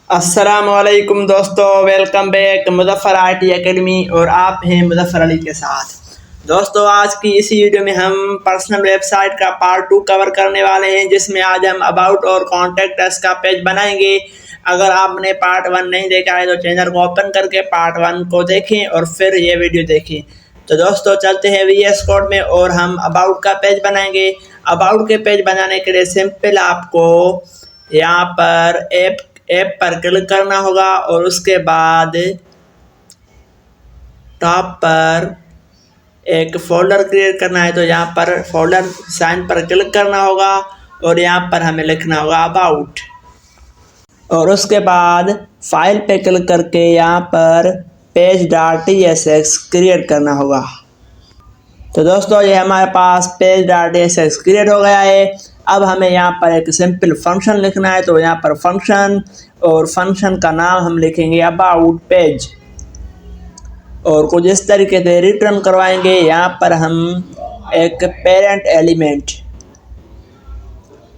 अस्सलामुअलैकुम दोस्तों, welcome back Muzaffar IT academy. और आप हैं मुज़फ़्फ़र अली के साथ। दोस्तों, आज की इसी वीडियो में हम पर्सनल वेबसाइट का पार्ट 2 कवर करने वाले हैं, जिसमें आज हम अबाउट और कॉन्टैक्ट अस का पेज बनाएंगे। अगर आपने पार्ट 1 नहीं देखा है तो चैनल को ओपन करके पार्ट 1 को देखें और फिर ये वीडियो देखें। तो दोस्तों, चलते हैं VS कोड में और हम अबाउट का पेज बनाएंगे। अबाउट के पेज बनाने के लिए सिंपल आपको यहाँ पर ऐप पर क्लिक करना होगा और उसके बाद टॉप पर एक फ़ोल्डर क्रिएट करना है। तो यहाँ पर फ़ोल्डर साइन पर क्लिक करना होगा और यहाँ पर हमें लिखना होगा अबाउट, और उसके बाद फाइल पे क्लिक करके यहाँ पर page.tsx क्रिएट करना होगा। तो दोस्तों, ये हमारे पास page.tsx क्रिएट हो गया है। अब हमें यहाँ पर एक सिंपल फंक्शन लिखना है। तो यहाँ पर फंक्शन, और फंक्शन का नाम हम लिखेंगे अबाउट पेज, और कुछ इस तरीके से रिटर्न करवाएंगे। यहाँ पर हम एक पेरेंट एलिमेंट,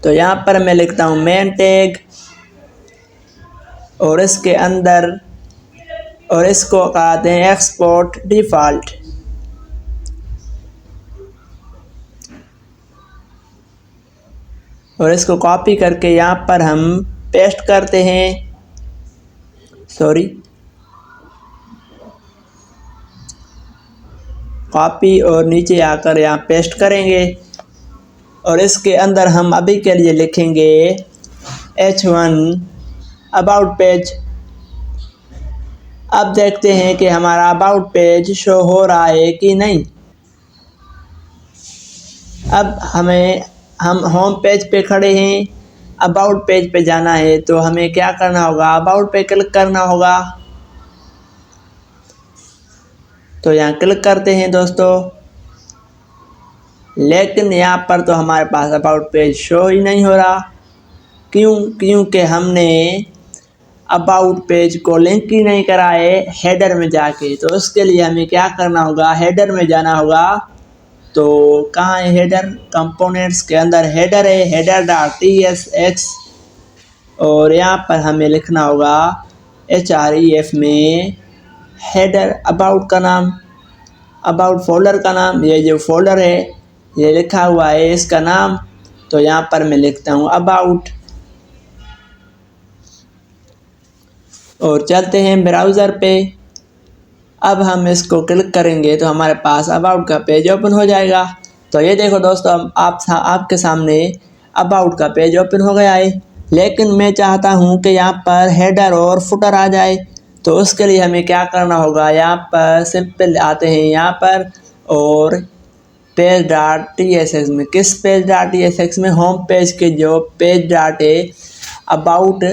तो यहाँ पर मैं लिखता हूँ मेन टैग, और इसके अंदर और इसको कहते हैं एक्सपोर्ट डिफ़ॉल्ट। और इसको कॉपी करके यहाँ पर हम पेस्ट करते हैं। कॉपी और नीचे आकर यहाँ पेस्ट करेंगे। और इसके अंदर हम अभी के लिए लिखेंगे H1 अबाउट पेज। अब देखते हैं कि हमारा अबाउट पेज शो हो रहा है कि नहीं। अब हम होम पेज पे खड़े हैं, अबाउट पेज पे जाना है। तो हमें क्या करना होगा, अबाउट पे क्लिक करना होगा। तो यहाँ क्लिक करते हैं दोस्तों, लेकिन यहाँ पर तो हमारे पास अबाउट पेज शो ही नहीं हो रहा। क्योंकि हमने अबाउट पेज को लिंक ही नहीं करा है हेडर में जाके। तो उसके लिए हमें क्या करना होगा, हेडर में जाना होगा। तो कहाँ है हेडर, कंपोनेंट्स के अंदर हेडर है, header.tsx। और यहाँ पर हमें लिखना होगा href में हेडर अबाउट का नाम, अबाउट फोल्डर का नाम, ये जो फोल्डर है ये लिखा हुआ है इसका नाम। तो यहाँ पर मैं लिखता हूँ अबाउट, और चलते हैं ब्राउज़र पे। अब हम इसको क्लिक करेंगे तो हमारे पास अबाउट का पेज ओपन हो जाएगा। तो ये देखो दोस्तों, आपके सामने अबाउट का पेज ओपन हो गया है। लेकिन मैं चाहता हूँ कि यहाँ पर हेडर और फुटर आ जाए। तो उसके लिए हमें क्या करना होगा, यहाँ पर सिंपल आते हैं यहाँ पर, और page.tsx में, किस page.tsx में, होम पेज के जो पेज डॉट है अबाउट,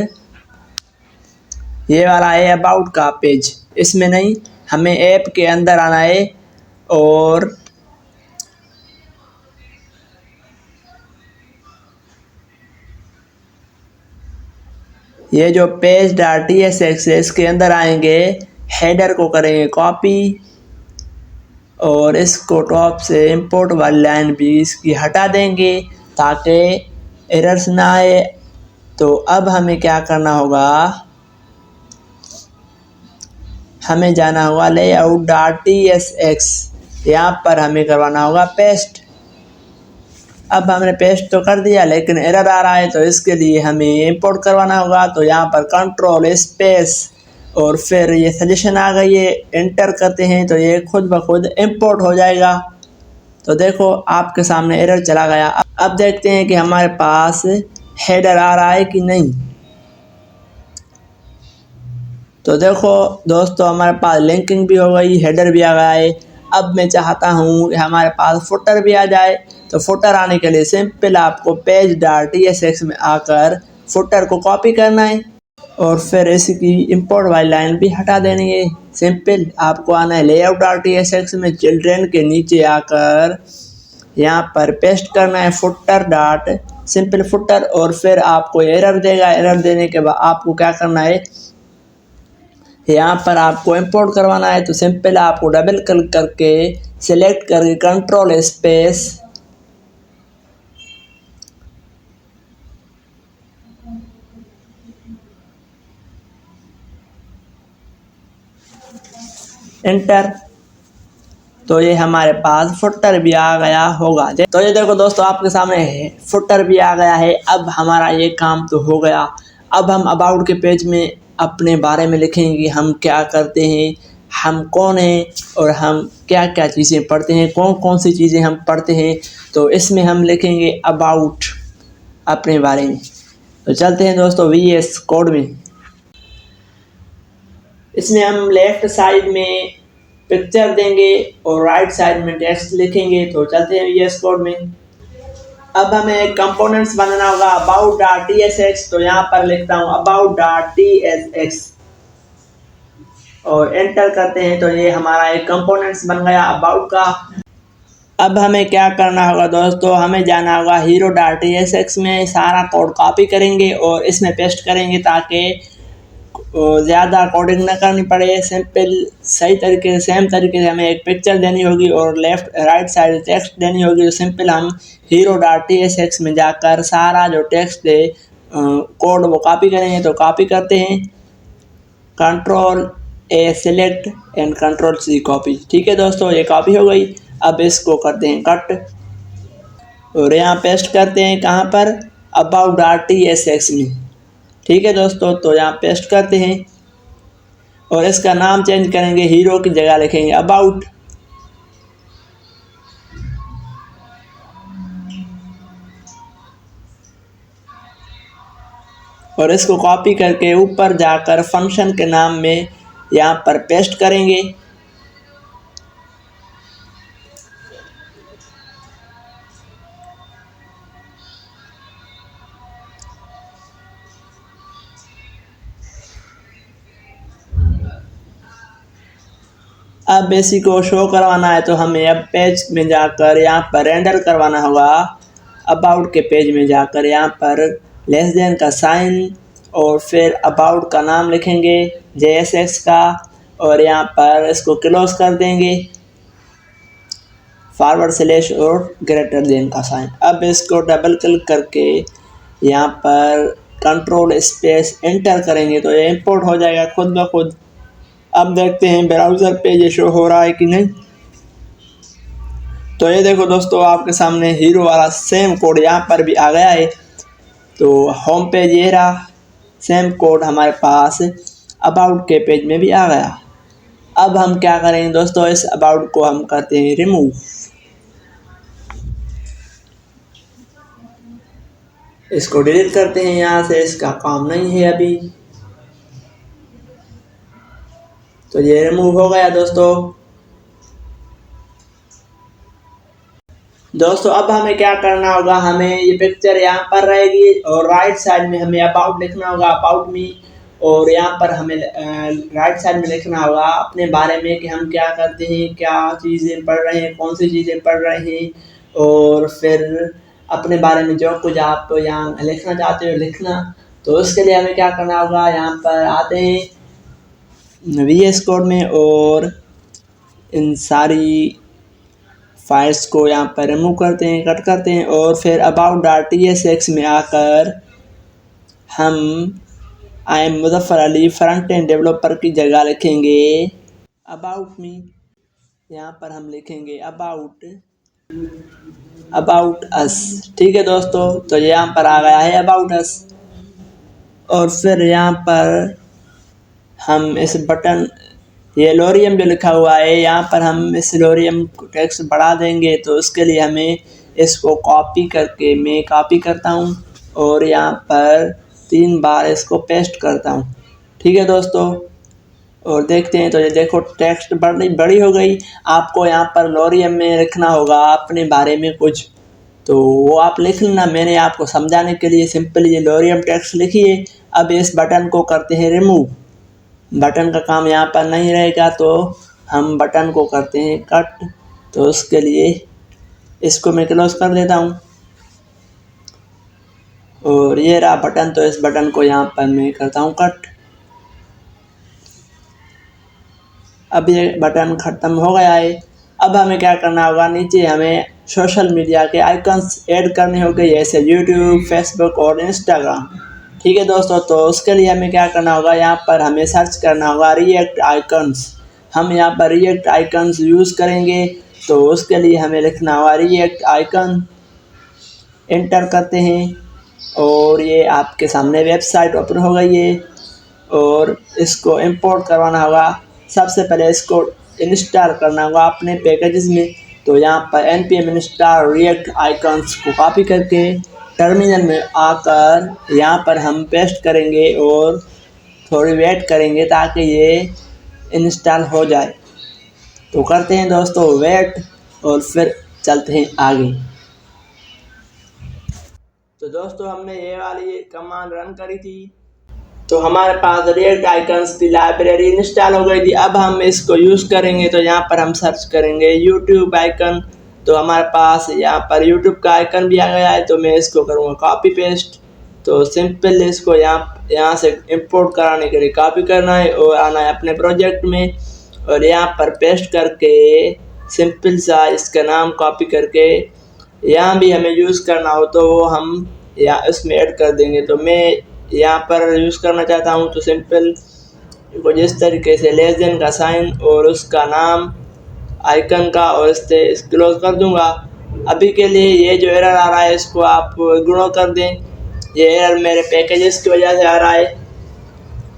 ये वाला है अबाउट का पेज, इसमें नहीं, हमें ऐप के अंदर आना है। और ये जो page.tsx है इसके अंदर आएंगे, हेडर को करेंगे कॉपी, और इसको टॉप से इंपोर्ट वाली लाइन भी इसकी हटा देंगे ताकि एरर्स ना आए। तो अब हमें क्या करना होगा, हमें जाना होगा layout.tsx, यहाँ पर हमें करवाना होगा पेस्ट। अब हमने पेस्ट तो कर दिया, लेकिन एरर आ रहा है। तो इसके लिए हमें इंपोर्ट करवाना होगा। तो यहाँ पर कंट्रोल स्पेस और फिर ये सजेशन आ गई है, एंटर करते हैं तो ये खुद ब खुद इंपोर्ट हो जाएगा। तो देखो, आपके सामने एरर चला गया। अब देखते हैं कि हमारे पास हेडर आ रहा है कि नहीं। तो देखो दोस्तों, हमारे पास लिंकिंग भी हो गई, हेडर भी आ गया है। अब मैं चाहता हूँ कि हमारे पास फुटर भी आ जाए। तो फुटर आने के लिए सिंपल आपको page.tsx में आकर फुटर को कॉपी करना है, और फिर इसकी इंपोर्ट वाली लाइन भी हटा देनी है। सिंपल आपको आना है layout.tsx में, चिल्ड्रेन के नीचे आकर यहाँ पर पेस्ट करना है सिंपल फुटर, और फिर आपको एरर देगा। एरर देने के बाद आपको क्या करना है, यहाँ पर आपको इंपोर्ट करवाना है। तो सिंपल आपको डबल क्लिक करके सिलेक्ट करके कंट्रोल स्पेस एंटर। तो ये हमारे पास फुटर भी आ गया होगा। तो ये देखो दोस्तों आपके सामने है, फुटर भी आ गया है। अब हमारा ये काम तो हो गया। अब हम अबाउट के पेज में अपने बारे में लिखेंगे, हम क्या करते हैं, हम कौन हैं और हम क्या क्या चीज़ें पढ़ते हैं, कौन कौन सी चीज़ें हम पढ़ते हैं। तो इसमें हम लिखेंगे अबाउट, अपने बारे में। तो चलते हैं दोस्तों VS कोड में। इसमें हम लेफ्ट साइड में पिक्चर देंगे और राइट साइड में टेक्स्ट लिखेंगे। तो चलते हैं VS कोड में। अब हमें कंपोनेंट्स बनाना होगा about.tsx। तो यहाँ पर लिखता हूँ about.tsx और एंटर करते हैं। तो ये हमारा एक कंपोनेंट्स बन गया अबाउट का। अब हमें क्या करना होगा दोस्तों, हमें जाना होगा hero.tsx में, सारा कोड कॉपी करेंगे और इसमें पेस्ट करेंगे ताकि ज़्यादा कोडिंग ना करनी पड़े। सिंपल सही तरीके से सेम तरीके से हमें एक पिक्चर देनी होगी और लेफ्ट राइट साइड टेक्स्ट देनी होगी। तो सिंपल हम hero.tsx में जाकर सारा जो टेक्स्ट है कोड वो कॉपी करेंगे। तो कॉपी करते हैं, Ctrl+A select and Ctrl+C copy. ठीक है दोस्तों, ये कॉपी हो गई। अब इसको करते हैं कट और यहाँ पेस्ट करते हैं कहाँ पर, about.tsx में। ठीक है दोस्तों, तो यहाँ पेस्ट करते हैं और इसका नाम चेंज करेंगे, हीरो की जगह लिखेंगे अबाउट। और इसको कॉपी करके ऊपर जाकर फंक्शन के नाम में यहाँ पर पेस्ट करेंगे। अब इसी को शो करवाना है तो हमें अब पेज में जाकर यहाँ पर रेंडर करवाना होगा। अबाउट के पेज में जाकर यहाँ पर लेस देन का साइन और फिर अबाउट का नाम लिखेंगे JSX का और यहाँ पर इसको क्लोज कर देंगे, फॉरवर्ड/ और ग्रेटर देन का साइन। अब इसको डबल क्लिक करके यहाँ पर Ctrl+ एंटर करेंगे तो ये इंपोर्ट हो जाएगा खुद ब खुद। अब देखते हैं ब्राउज़र पे ये शो हो रहा है कि नहीं। तो ये देखो दोस्तों आपके सामने हीरो वाला सेम कोड यहाँ पर भी आ गया है। तो होम पेज ये रहा, सेम कोड हमारे पास अबाउट के पेज में भी आ गया। अब हम क्या करेंगे दोस्तों, इस अबाउट को हम करते हैं रिमूव। इसको डिलीट करते हैं यहाँ से, इसका काम नहीं है अभी। तो ये रिमूव हो गया दोस्तों। अब हमें क्या करना होगा, हमें ये पिक्चर यहाँ पर रहेगी और राइट साइड में हमें अबाउट लिखना होगा, अबाउट मी। और यहाँ पर हमें राइट साइड में लिखना होगा अपने बारे में कि हम क्या करते हैं, क्या चीज़ें पढ़ रहे हैं, कौन सी चीज़ें पढ़ रहे हैं। और फिर अपने बारे में जो कुछ आप यहाँ लिखना चाहते हो लिखना। तो उसके लिए हमें क्या करना होगा, यहाँ पर आते हैं VS कोड में और इन सारी फाइल्स को यहाँ पर रिमूव करते हैं, कट करते हैं। और फिर about.tsx में आकर हम I am Muzaffar Ali front end developer की जगह लिखेंगे अबाउट मी। यहाँ पर हम लिखेंगे अबाउट अस। ठीक है दोस्तों, तो यहाँ पर आ गया है अबाउट अस। और फिर यहाँ पर हम इस बटन ये लोरियम जो लिखा हुआ है यहाँ पर हम इस लोरियम टेक्स्ट बढ़ा देंगे। तो उसके लिए हमें इसको कॉपी करके मैं कॉपी करता हूँ और यहाँ पर 3 बार इसको पेस्ट करता हूँ। ठीक है दोस्तों, और देखते हैं। तो ये देखो टेक्स्ट बड़ी हो गई। आपको यहाँ पर लोरियम में लिखना होगा अपने बारे में कुछ, तो वो आप लिख लेना। मैंने आपको समझाने के लिए सिंपल ये लोरियम टेक्स्ट लिखिए। अब इस बटन को करते हैं रिमूव। बटन का काम यहाँ पर नहीं रहेगा तो हम बटन को करते हैं कट। तो उसके लिए इसको मैं क्लोज कर देता हूँ और ये रहा बटन। तो इस बटन को यहाँ पर मैं करता हूँ कट। अब ये बटन ख़त्म हो गया है। अब हमें क्या करना होगा, नीचे हमें सोशल मीडिया के आइकन्स ऐड करने होंगे जैसे यूट्यूब, फेसबुक और इंस्टाग्राम। ठीक है दोस्तों, तो उसके लिए हमें क्या करना होगा, यहाँ पर हमें सर्च करना होगा रिएक्ट आइकन्स। हम यहाँ पर रिएक्ट आइकन्स यूज़ करेंगे, तो उसके लिए हमें लिखना होगा रिएक्ट आइकन। एंटर करते हैं और ये आपके सामने वेबसाइट ओपन हो गई है और इसको इंपोर्ट करवाना होगा। सबसे पहले इसको इंस्टॉल करना होगा अपने पैकेजेस में। तो यहाँ पर npm इंस्टॉल रिएक्ट आइकन्स को कॉपी करके टर्मिनल में आकर यहाँ पर हम पेस्ट करेंगे और थोड़ी वेट करेंगे ताकि ये इंस्टॉल हो जाए। तो करते हैं दोस्तों वेट और फिर चलते हैं आगे। तो दोस्तों हमने ये वाली कमांड रन करी थी, तो हमारे पास रिएक्ट आइकन्स की लाइब्रेरी इंस्टॉल हो गई थी। अब हम इसको यूज़ करेंगे, तो यहाँ पर हम सर्च करेंगे यूट्यूब आइकन। तो हमारे पास यहाँ पर यूट्यूब का आइकन भी आ गया है, तो मैं इसको करूँगा कॉपी पेस्ट। तो सिंपल इसको यहाँ से इंपोर्ट कराने के लिए कॉपी करना है और आना है अपने प्रोजेक्ट में और यहाँ पर पेस्ट करके सिंपल सा इसका नाम कॉपी करके यहाँ भी हमें यूज़ करना हो तो वो हम यहाँ इसमें ऐड कर देंगे। तो मैं यहाँ पर यूज़ करना चाहता हूँ, तो सिंपल को जिस तरीके से लेस देन का साइन और उसका नाम आइकन का और इससे क्लोज कर दूंगा। अभी के लिए ये जो एरर आ रहा है इसको आप इग्नोर कर दें। ये एरर मेरे पैकेजेस की वजह से आ रहा है,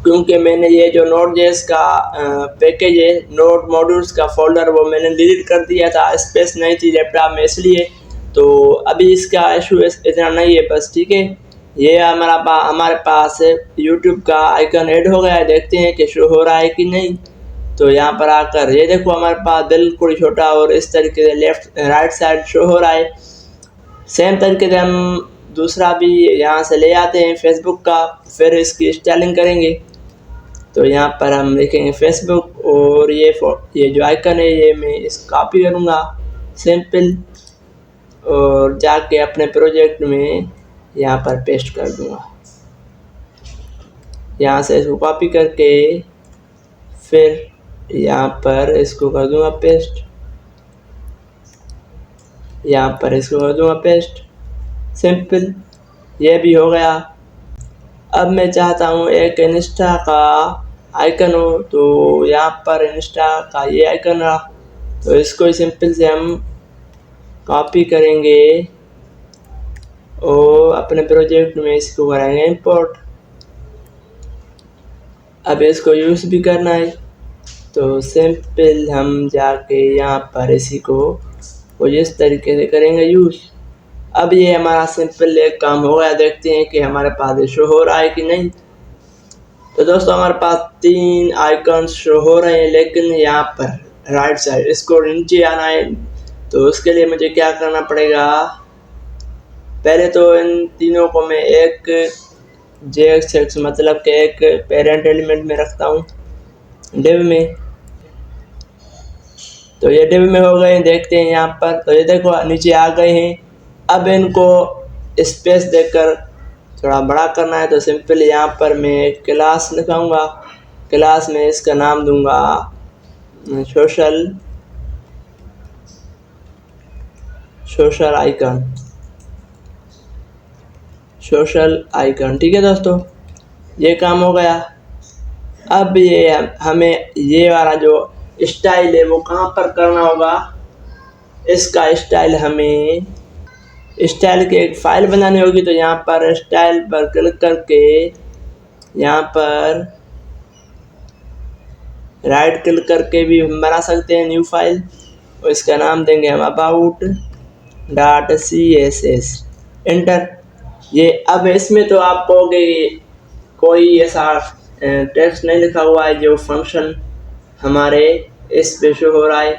क्योंकि मैंने ये जो Node.js का पैकेज है, नोड मॉड्यूल्स का फोल्डर, वो मैंने डिलीट कर दिया था, स्पेस नहीं थी लैपटॉप में इसलिए। तो अभी इसका इशू इतना नहीं है बस, ठीक है। ये हमारे पास YouTube का आइकन ऐड हो गया है, देखते हैं कि शो हो रहा है कि नहीं। तो यहाँ पर आकर ये देखो हमारे पास बिल्कुल छोटा और इस तरीके से लेफ्ट राइट साइड शो हो रहा है। सेम तरीके से हम दूसरा भी यहाँ से ले आते हैं फेसबुक का, फिर इसकी स्टाइलिंग करेंगे। तो यहाँ पर हम लिखेंगे फेसबुक और ये जो आइकन है ये मैं इस कॉपी करूँगा सिंपल और जाके अपने प्रोजेक्ट में यहाँ पर पेस्ट कर दूँगा। यहाँ से इसको कॉपी करके फिर यहाँ पर इसको कर दूँगा पेस्ट, यहाँ पर इसको कर दूँगा पेस्ट, सिंपल ये भी हो गया। अब मैं चाहता हूँ एक इंस्टा का आइकन हो, तो यहाँ पर इंस्टा का ये आइकन रहा, तो इसको सिंपल से हम कॉपी करेंगे और अपने प्रोजेक्ट में इसको कराएंगे इंपोर्ट। अब इसको यूज़ भी करना है, तो सिंपल हम जाके यहाँ पर इसी को इस तरीके से करेंगे यूज़। अब ये हमारा सिंपल एक काम हो गया, देखते हैं कि हमारे पास शो हो रहा है कि नहीं। तो दोस्तों हमारे पास 3 आइकन्स शो हो रहे हैं, लेकिन यहाँ पर राइट साइड इसको नीचे आना है। तो उसके लिए मुझे क्या करना पड़ेगा, पहले तो इन तीनों को मैं एक JSX मतलब कि एक पेरेंट एलिमेंट में रखता हूँ डिव में। तो ये डिव में हो गए, देखते हैं यहाँ पर। तो ये देखो नीचे आ गए हैं। अब इनको स्पेस देकर थोड़ा बड़ा करना है, तो सिंपल यहाँ पर मैं क्लास लिखाऊंगा। क्लास में इसका नाम दूंगा सोशल आइकन, ठीक है दोस्तों, ये काम हो गया। अब ये हमें ये वाला जो स्टाइल है वो कहाँ पर करना होगा, इसका स्टाइल हमें स्टाइल की एक फाइल बनानी होगी। तो यहाँ पर स्टाइल पर क्लिक करके यहाँ पर राइट क्लिक करके भी हम बना सकते हैं न्यू फाइल, और इसका नाम देंगे हम about.css। एंटर। ये अब इसमें तो आप कहोगे कोई ऐसा टेक्स्ट नहीं लिखा हुआ है जो फंक्शन हमारे इस पे शो हो रहा है।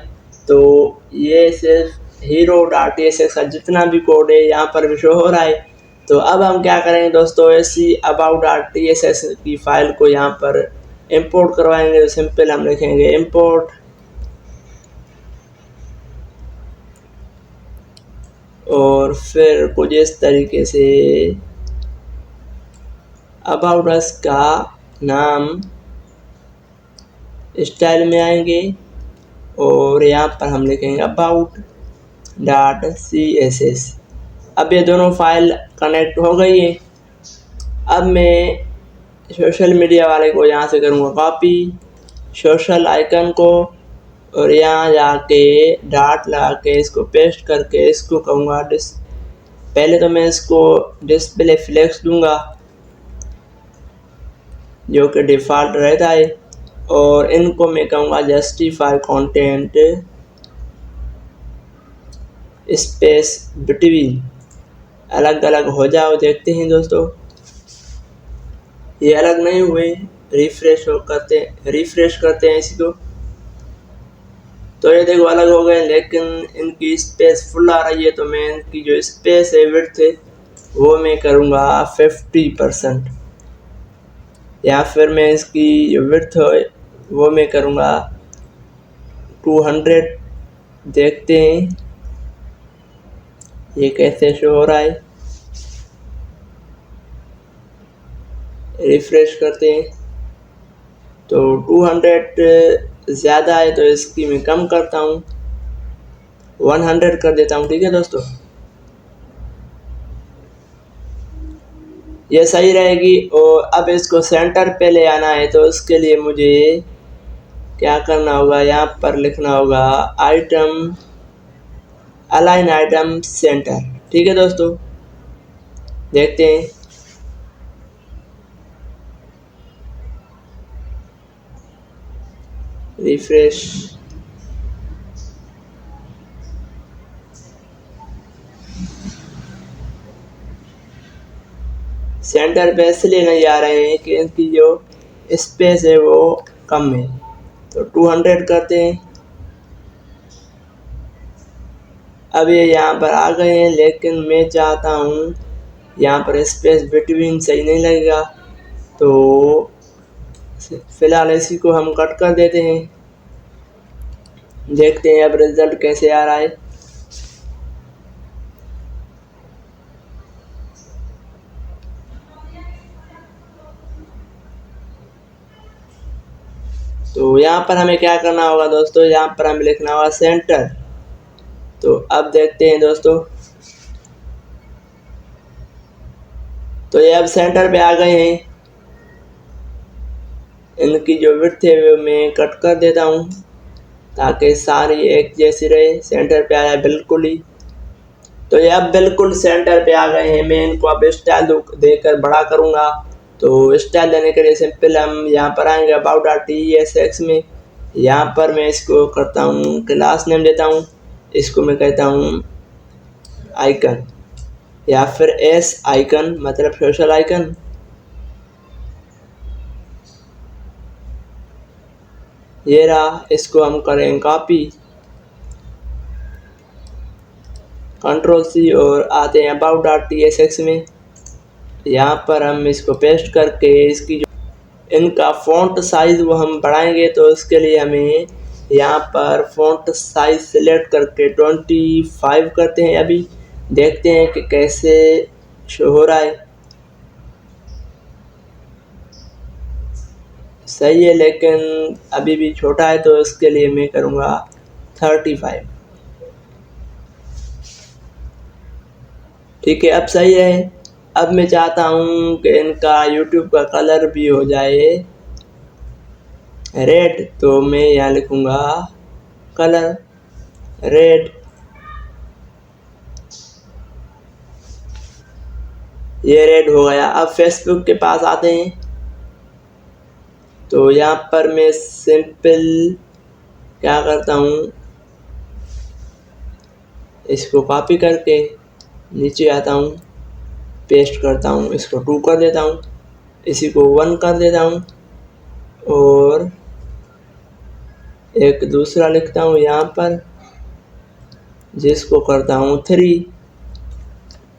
तो ये सिर्फ hero.css का जितना भी कोड है यहाँ पर भी शो हो रहा है। तो अब हम क्या करेंगे दोस्तों, ऐसी about.css की फाइल को यहाँ पर इंपोर्ट करवाएंगे। तो सिंपल हम लिखेंगे इंपोर्ट और फिर कुछ इस तरीके से अबाउट अस का नाम स्टाइल में आएंगे और यहाँ पर हम लिखेंगे about.css। अब ये दोनों फाइल कनेक्ट हो गई है। अब मैं सोशल मीडिया वाले को यहाँ से करूँगा कॉपी सोशल आइकन को और यहाँ जाके डॉट लगा के इसको पेस्ट करके इसको कहूँगा पहले तो मैं इसको डिस्प्ले फ्लेक्स दूंगा जो कि डिफ़ॉल्ट रहता है, और इनको मैं कहूँगा जस्टिफाई कंटेंट स्पेस बिटवीन, अलग अलग हो जाओ। देखते हैं दोस्तों, ये अलग नहीं हुए। रिफ्रेश करते हैं इसको, तो ये देखो अलग हो गए, लेकिन इनकी स्पेस फुल आ रही है। तो मैं इनकी जो स्पेस है विड्थ है वो मैं करूँगा 50%, या फिर मैं इसकी जो विड्थ है वो मैं करूँगा 200। देखते हैं ये कैसे शो हो रहा है। रिफ्रेश करते हैं तो 200 ज़्यादा है, तो इसकी मैं कम करता हूँ, 100 कर देता हूँ। ठीक है दोस्तों, ये सही रहेगी। और अब इसको सेंटर पे ले आना है, तो उसके लिए मुझे क्या करना होगा, यहाँ पर लिखना होगा आइटम अलाइन आइटम सेंटर। ठीक है दोस्तों, देखते हैं। रिफ्रेश, सेंटर पे इसलिए नहीं आ रहे हैं कि इनकी जो स्पेस है वो कम है। तो 200 करते हैं। अब ये यहाँ पर आ गए हैं, लेकिन मैं चाहता हूँ यहाँ पर स्पेस बिटवीन सही नहीं लगेगा, तो फिलहाल इसी को हम कट कर देते हैं। देखते हैं अब रिजल्ट कैसे आ रहा है। तो यहाँ पर हमें क्या करना होगा दोस्तों, यहाँ पर हमें लिखना होगा सेंटर। तो अब देखते हैं दोस्तों, तो ये अब सेंटर पे आ गए हैं। इनकी जो विड्थ है वो मैं कट कर देता हूँ ताकि सारी एक जैसी रहे। सेंटर पे आया बिल्कुल ही, तो ये अब बिल्कुल सेंटर पे आ गए हैं। मैं इनको अब स्टाइल देकर बड़ा करूँगा। तो स्टाइल देने के लिए सिंपल हम यहाँ पर आएंगे अबाउट TSX में। यहाँ पर मैं इसको करता हूँ क्लास नेम देता हूँ, इसको मैं कहता हूँ आइकन, या फिर एस आइकन मतलब सोशल आइकन। ये रहा, इसको हम करें कॉपी, Ctrl+C और आते हैं अबाउट TSX में। यहाँ पर हम इसको पेस्ट करके इसकी जो इनका फ़ॉन्ट साइज़ वो हम बढ़ाएंगे। तो इसके लिए हमें यहाँ पर फ़ॉन्ट साइज़ सेलेक्ट करके 25 करते हैं। अभी देखते हैं कि कैसे शो हो रहा है। सही है, लेकिन अभी भी छोटा है, तो इसके लिए मैं करूँगा 35। ठीक है, अब सही है। अब मैं चाहता हूँ कि इनका YouTube का कलर भी हो जाए रेड, तो मैं यहाँ लिखूँगा कलर रेड। ये रेड हो गया। अब फेसबुक के पास आते हैं, तो यहाँ पर मैं सिंपल क्या करता हूँ, इसको कॉपी करके नीचे आता हूँ, पेस्ट करता हूँ, इसको 2 कर देता हूँ, इसी को 1 कर देता हूँ, और एक दूसरा लिखता हूँ यहाँ पर जिसको करता हूँ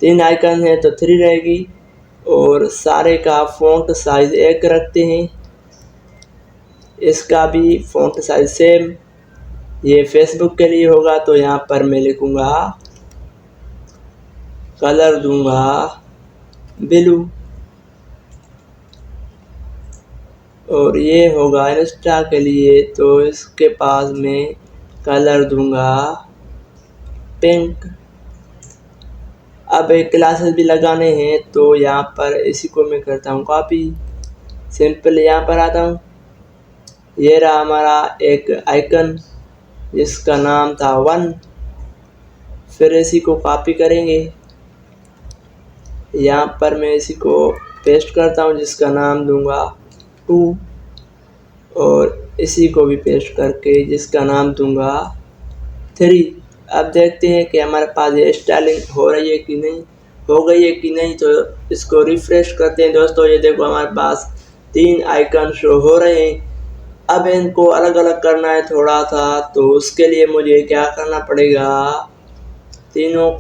3 आइकन है तो 3 रहेगी। और सारे का फ़ॉन्ट साइज़ 1 रखते हैं, इसका भी फ़ॉन्ट साइज़ सेम। ये फेसबुक के लिए होगा, तो यहाँ पर मैं लिखूँगा कलर दूंगा ब्लू। और ये होगा इंस्टा के लिए, तो इसके पास मैं कलर दूंगा पिंक। अब एक क्लासेस भी लगाने हैं, तो यहाँ पर इसी को मैं करता हूँ कॉपी, सिंपल यहाँ पर आता हूँ, ये रहा हमारा एक आइकन जिसका नाम था 1। फिर इसी को कॉपी करेंगे, यहाँ पर मैं इसी को पेस्ट करता हूँ जिसका नाम दूंगा 2, और इसी को भी पेस्ट करके जिसका नाम दूंगा 3। अब देखते हैं कि हमारे पास ये स्टाइलिंग हो रही है कि नहीं, हो गई है कि नहीं। तो इसको रिफ्रेश करते हैं दोस्तों। ये देखो हमारे पास 3 आइकन शो हो रहे हैं। अब इनको अलग अलग करना है थोड़ा सा, तो उसके लिए मुझे क्या करना पड़ेगा, तीनों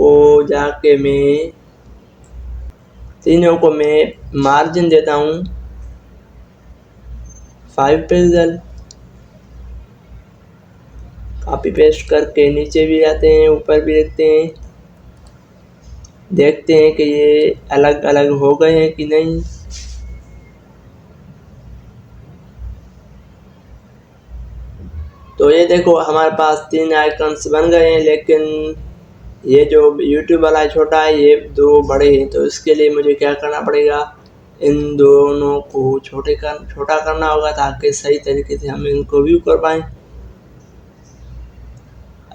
को मैं मार्जिन देता हूँ 5 पिक्सल। कॉपी पेस्ट करके नीचे भी आते हैं, ऊपर भी देखते हैं कि ये अलग अलग हो गए हैं कि नहीं। तो ये देखो हमारे पास 3 आइकन्स बन गए हैं, लेकिन ये जो YouTube वाला छोटा है, ये 2 बड़े हैं। तो इसके लिए मुझे क्या करना पड़ेगा, इन दोनों को छोटा करना होगा ताकि सही तरीके से हम इनको व्यू कर पाएँ।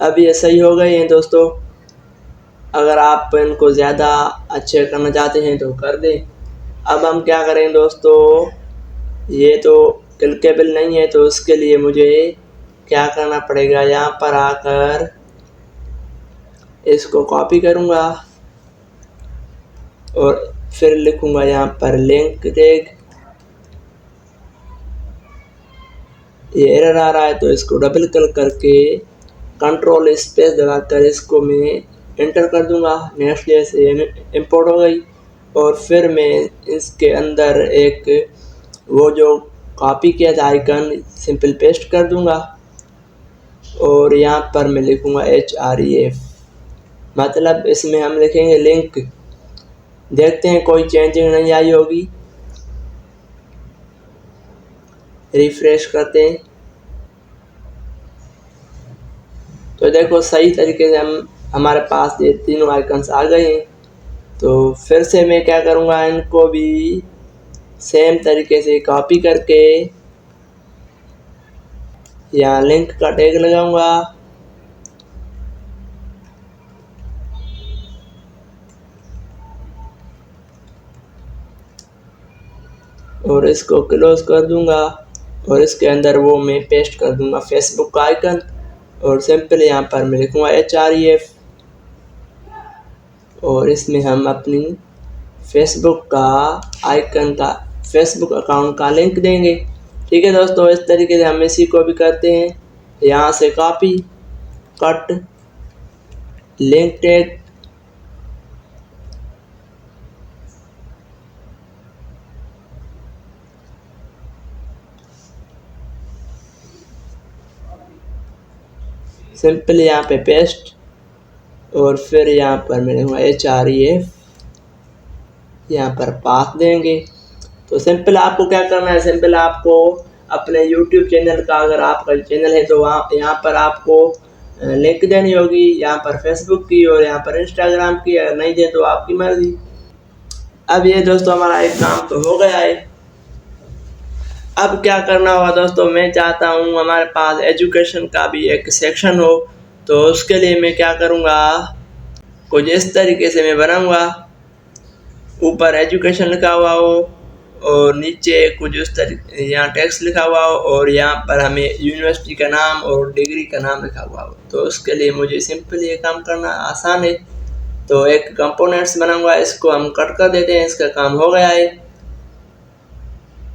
अब ये सही हो गए हैं दोस्तों। अगर आप इनको ज़्यादा अच्छे करना चाहते हैं तो कर दें। अब हम क्या करें दोस्तों, ये तो क्लिकेबल नहीं है, तो उसके लिए मुझे क्या करना पड़ेगा, यहाँ पर आकर इसको कॉपी करूँगा और फिर लिखूँगा यहाँ पर लिंक टैग। ये एरर आ रहा है तो इसको डबल क्लिक करके कंट्रोल स्पेस दबाकर इसको मैं एंटर कर दूँगा। नेक्स्ट जैसे इंपोर्ट हो गई, और फिर मैं इसके अंदर एक वो जो कॉपी किया था आइकन सिंपल पेस्ट कर दूँगा, और यहाँ पर मैं लिखूँगा href, मतलब इसमें हम लिखेंगे लिंक। देखते हैं कोई चेंजिंग नहीं आई होगी। रिफ्रेश करते हैं तो देखो सही तरीके से हमारे पास ये तीनों आइकन्स आ गए हैं। तो फिर से मैं क्या करूँगा, इनको भी सेम तरीके से कॉपी करके यहाँ लिंक का टैग लगाऊंगा, और इसको क्लोज कर दूंगा, और इसके अंदर वो मैं पेस्ट कर दूंगा फेसबुक का आइकन, और सिंपल यहाँ पर मैं लिखूँगा href, और इसमें हम अपनी फेसबुक अकाउंट का लिंक देंगे। ठीक है दोस्तों, इस तरीके से हम इसी को भी करते हैं। यहाँ से copy cut link tag, simple यहाँ पे पेस्ट, और फिर यहाँ पर मैं लिखूँगा href, यहाँ पर पाथ देंगे। तो सिंपल आपको क्या करना है, सिंपल आपको अपने YouTube चैनल का, अगर आपका चैनल है तो वहाँ यहाँ पर आपको लिंक देनी होगी, यहाँ पर फेसबुक की और यहाँ पर इंस्टाग्राम की। अगर नहीं दे तो आपकी मर्जी। अब ये दोस्तों हमारा एक काम तो हो गया है। अब क्या करना होगा दोस्तों, मैं चाहता हूँ हमारे पास एजुकेशन का भी एक सेक्शन हो। तो उसके लिए मैं क्या करूँगा, कुछ इस तरीके से मैं बनाऊँगा, ऊपर एजुकेशन लिखा हुआ हो और नीचे कुछ उस तरीके यहाँ टेक्स्ट लिखा हुआ हो, और यहाँ पर हमें यूनिवर्सिटी का नाम और डिग्री का नाम लिखा हुआ हो। तो उसके लिए मुझे सिंपल ये काम करना आसान है। तो एक कंपोनेंट्स बनाऊंगा, इसको हम कट कर देते हैं। इसका काम हो गया है।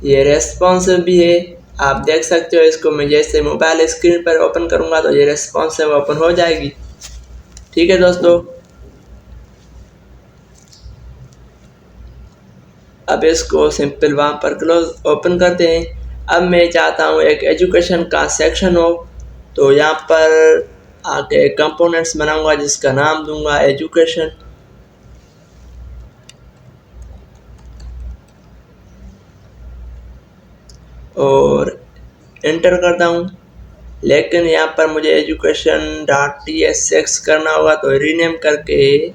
ये रेस्पॉन्सिव भी है, आप देख सकते हो। इसको मैं जैसे मोबाइल स्क्रीन पर ओपन करूँगा तो ये रेस्पॉन्सिव ओपन हो जाएगी। ठीक है दोस्तों, अब इसको सिंपल वहाँ पर क्लोज ओपन करते हैं। अब मैं चाहता हूँ एक एजुकेशन का सेक्शन हो, तो यहाँ पर आके कंपोनेंट्स बनाऊंगा जिसका नाम दूंगा एजुकेशन, और एंटर करता हूँ। लेकिन यहाँ पर मुझे education.tsx करना होगा, तो रीनेम करके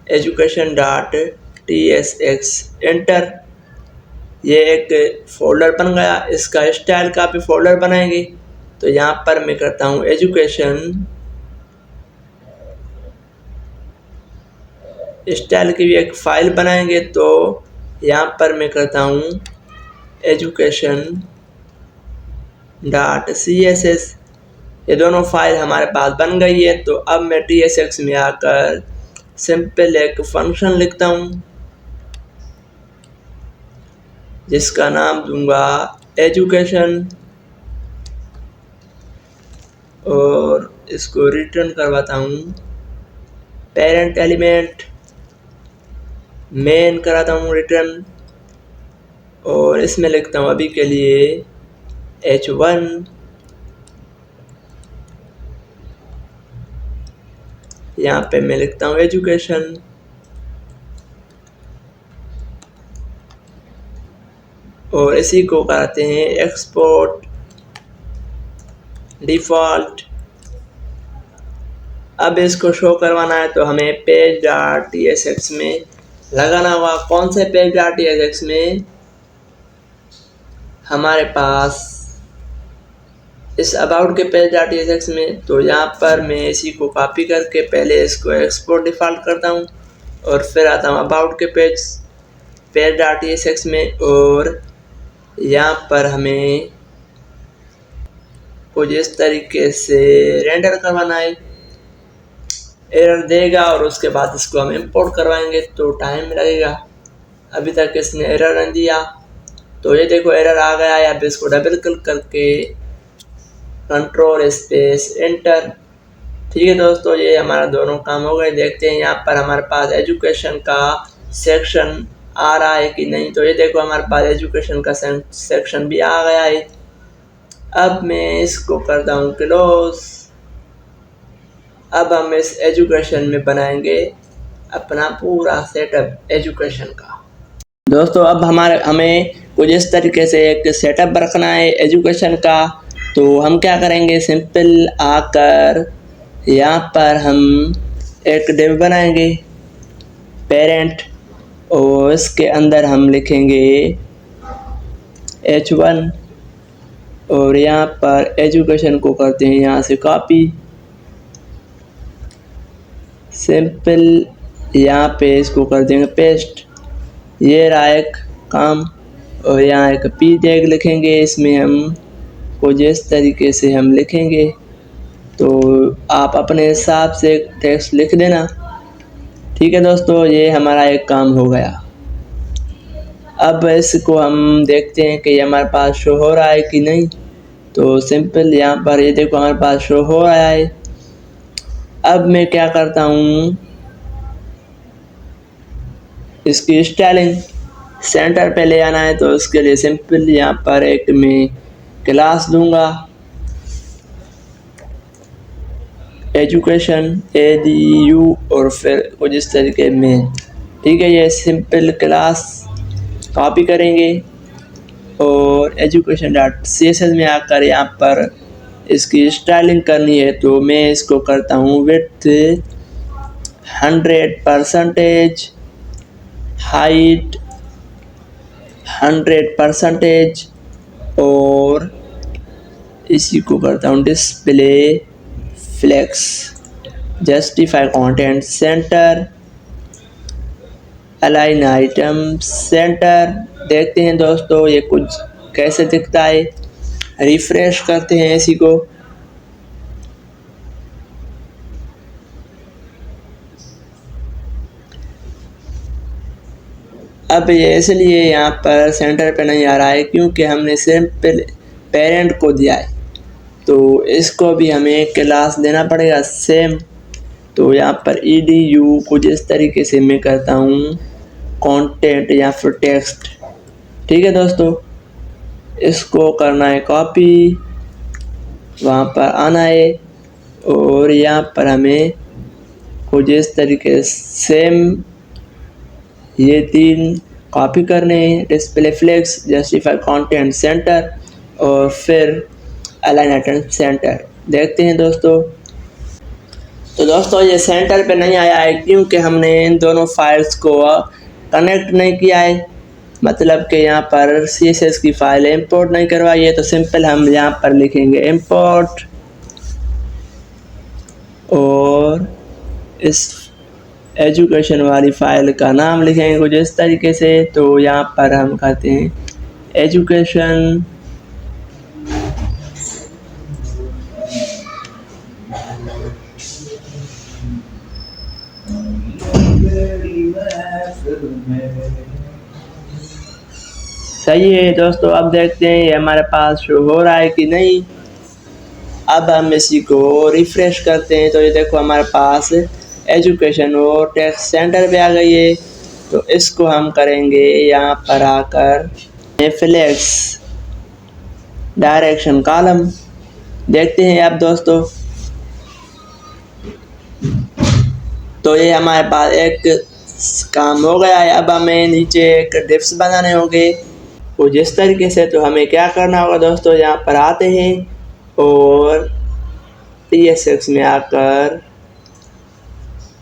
education.tsx एंटर। ये एक फोल्डर बन गया। इसका स्टाइल का भी फोल्डर बनाएंगे। तो यहाँ पर मैं करता हूँ एजुकेशन, स्टाइल की भी एक फाइल बनाएंगे। तो यहाँ पर मैं करता हूँ एजुकेशन .css। ये दोनों फाइल हमारे पास बन गई है। तो अब मैं tsx में आकर सिंपल एक फंक्शन लिखता हूँ जिसका नाम दूंगा एजुकेशन, और इसको रिटर्न करवाता हूँ पेरेंट एलिमेंट, मेन कराता हूँ रिटर्न, और इसमें लिखता हूँ अभी के लिए h1, यहाँ पे मैं लिखता हूँ एजुकेशन, और इसी को कराते हैं एक्सपोर्ट डिफ़ॉल्ट। अब इसको शो करवाना है तो हमें page.tsx में लगाना होगा। कौन से page.tsx में? हमारे पास इस अबाउट के page.tsx में। तो यहाँ पर मैं इसी को कॉपी करके पहले इसको एक्सपोर्ट डिफ़ॉल्ट करता हूँ और फिर आता हूँ अबाउट के page.tsx में, और यहाँ पर हमें कुछ इस तरीके से रेंडर करवाना है। एरर देगा और उसके बाद इसको हम इंपोर्ट करवाएंगे तो टाइम लगेगा। अभी तक इसने एरर नहीं दिया। तो ये देखो एरर आ गया है। अब इसको डबल क्लिक करके कंट्रोल स्पेस एंटर। ठीक है दोस्तों, ये हमारा दोनों काम हो गए। देखते हैं यहाँ पर हमारे पास एजुकेशन का सेक्शन आ रहा है कि नहीं। तो ये देखो हमारे पास एजुकेशन का सेक्शन भी आ गया है। अब मैं इसको करता हूँ क्लोज। अब हम इस एजुकेशन में बनाएंगे अपना पूरा सेटअप एजुकेशन का। दोस्तों अब हमें कुछ इस तरीके से एक सेटअप रखना है एजुकेशन का। तो हम क्या करेंगे, सिंपल आकर यहाँ पर हम एक डिव बनाएंगे पेरेंट, और इसके अंदर हम लिखेंगे h1, और यहाँ पर एजुकेशन को करते हैं यहाँ से कॉपी, सिंपल यहाँ पे इसको कर देंगे पेस्ट। ये रहा एक काम। और यहाँ एक पी टैग लिखेंगे, इसमें हम कुछ इस तरीके से हम लिखेंगे। तो आप अपने हिसाब से टेक्स्ट लिख देना। ठीक है दोस्तों, ये हमारा एक काम हो गया। अब इसको हम देखते हैं कि हमारे पास शो हो रहा है कि नहीं। तो सिंपल यहाँ पर ये देखो हमारे पास शो हो रहा है। अब मैं क्या करता हूँ, इसकी स्टाइलिंग सेंटर पे ले आना है। तो उसके लिए सिंपल यहाँ पर एक मैं क्लास दूंगा एजुकेशन edu, और फिर कुछ इस तरीके में। ठीक है, ये सिंपल क्लास कॉपी करेंगे और education.css में आकर यहाँ पर इसकी स्टाइलिंग करनी है। तो मैं इसको करता हूँ विड्थ 100%, हाइट 100%, और इसी को करता हूँ display flex, justify content centre, align item centre. देखते हैं दोस्तों ये कुछ कैसे दिखता है। रिफ्रेश करते हैं इसी को। अब ये इसलिए यहाँ पर सेंटर पे नहीं आ रहा है क्योंकि हमने सिंपल पेरेंट को दिया है। तो इसको भी हमें क्लास देना पड़ेगा सेम। तो यहाँ पर edu कुछ इस तरीके से मैं करता हूँ कंटेंट या फिर टेक्स्ट। ठीक है दोस्तों, इसको करना है कॉपी, वहाँ पर आना है और यहाँ पर हमें कुछ इस तरीके सेम ये 3 कॉपी करने हैं, display flex, justify content centre, और फिर अलाइन आइटम सेंटर। देखते हैं दोस्तों। तो दोस्तों ये सेंटर पे नहीं आया है क्योंकि हमने इन दोनों फाइल्स को कनेक्ट नहीं किया है। मतलब कि यहाँ पर CSS की फाइल इंपोर्ट नहीं करवाई है, तो सिंपल हम यहाँ पर लिखेंगे इंपोर्ट और इस एजुकेशन वाली फाइल का नाम लिखेंगे कुछ इस तरीके से। तो यहाँ पर हम कहते हैं एजुकेशन सही है दोस्तों। अब देखते हैं ये हमारे पास शो हो रहा है कि नहीं। अब हम इसी को रिफ्रेश करते हैं तो ये देखो हमारे पास एजुकेशन और टेक्स्ट सेंटर पे आ गई है। तो इसको हम करेंगे यहाँ पर आकर फ्लेक्स डायरेक्शन कॉलम। देखते हैं अब दोस्तों, तो ये हमारे पास एक काम हो गया है। अब हमें नीचे एक डिप्स बनाने होंगे कुछ इस तरीके से। तो हमें क्या करना होगा दोस्तों, यहाँ पर आते हैं और PSX में आकर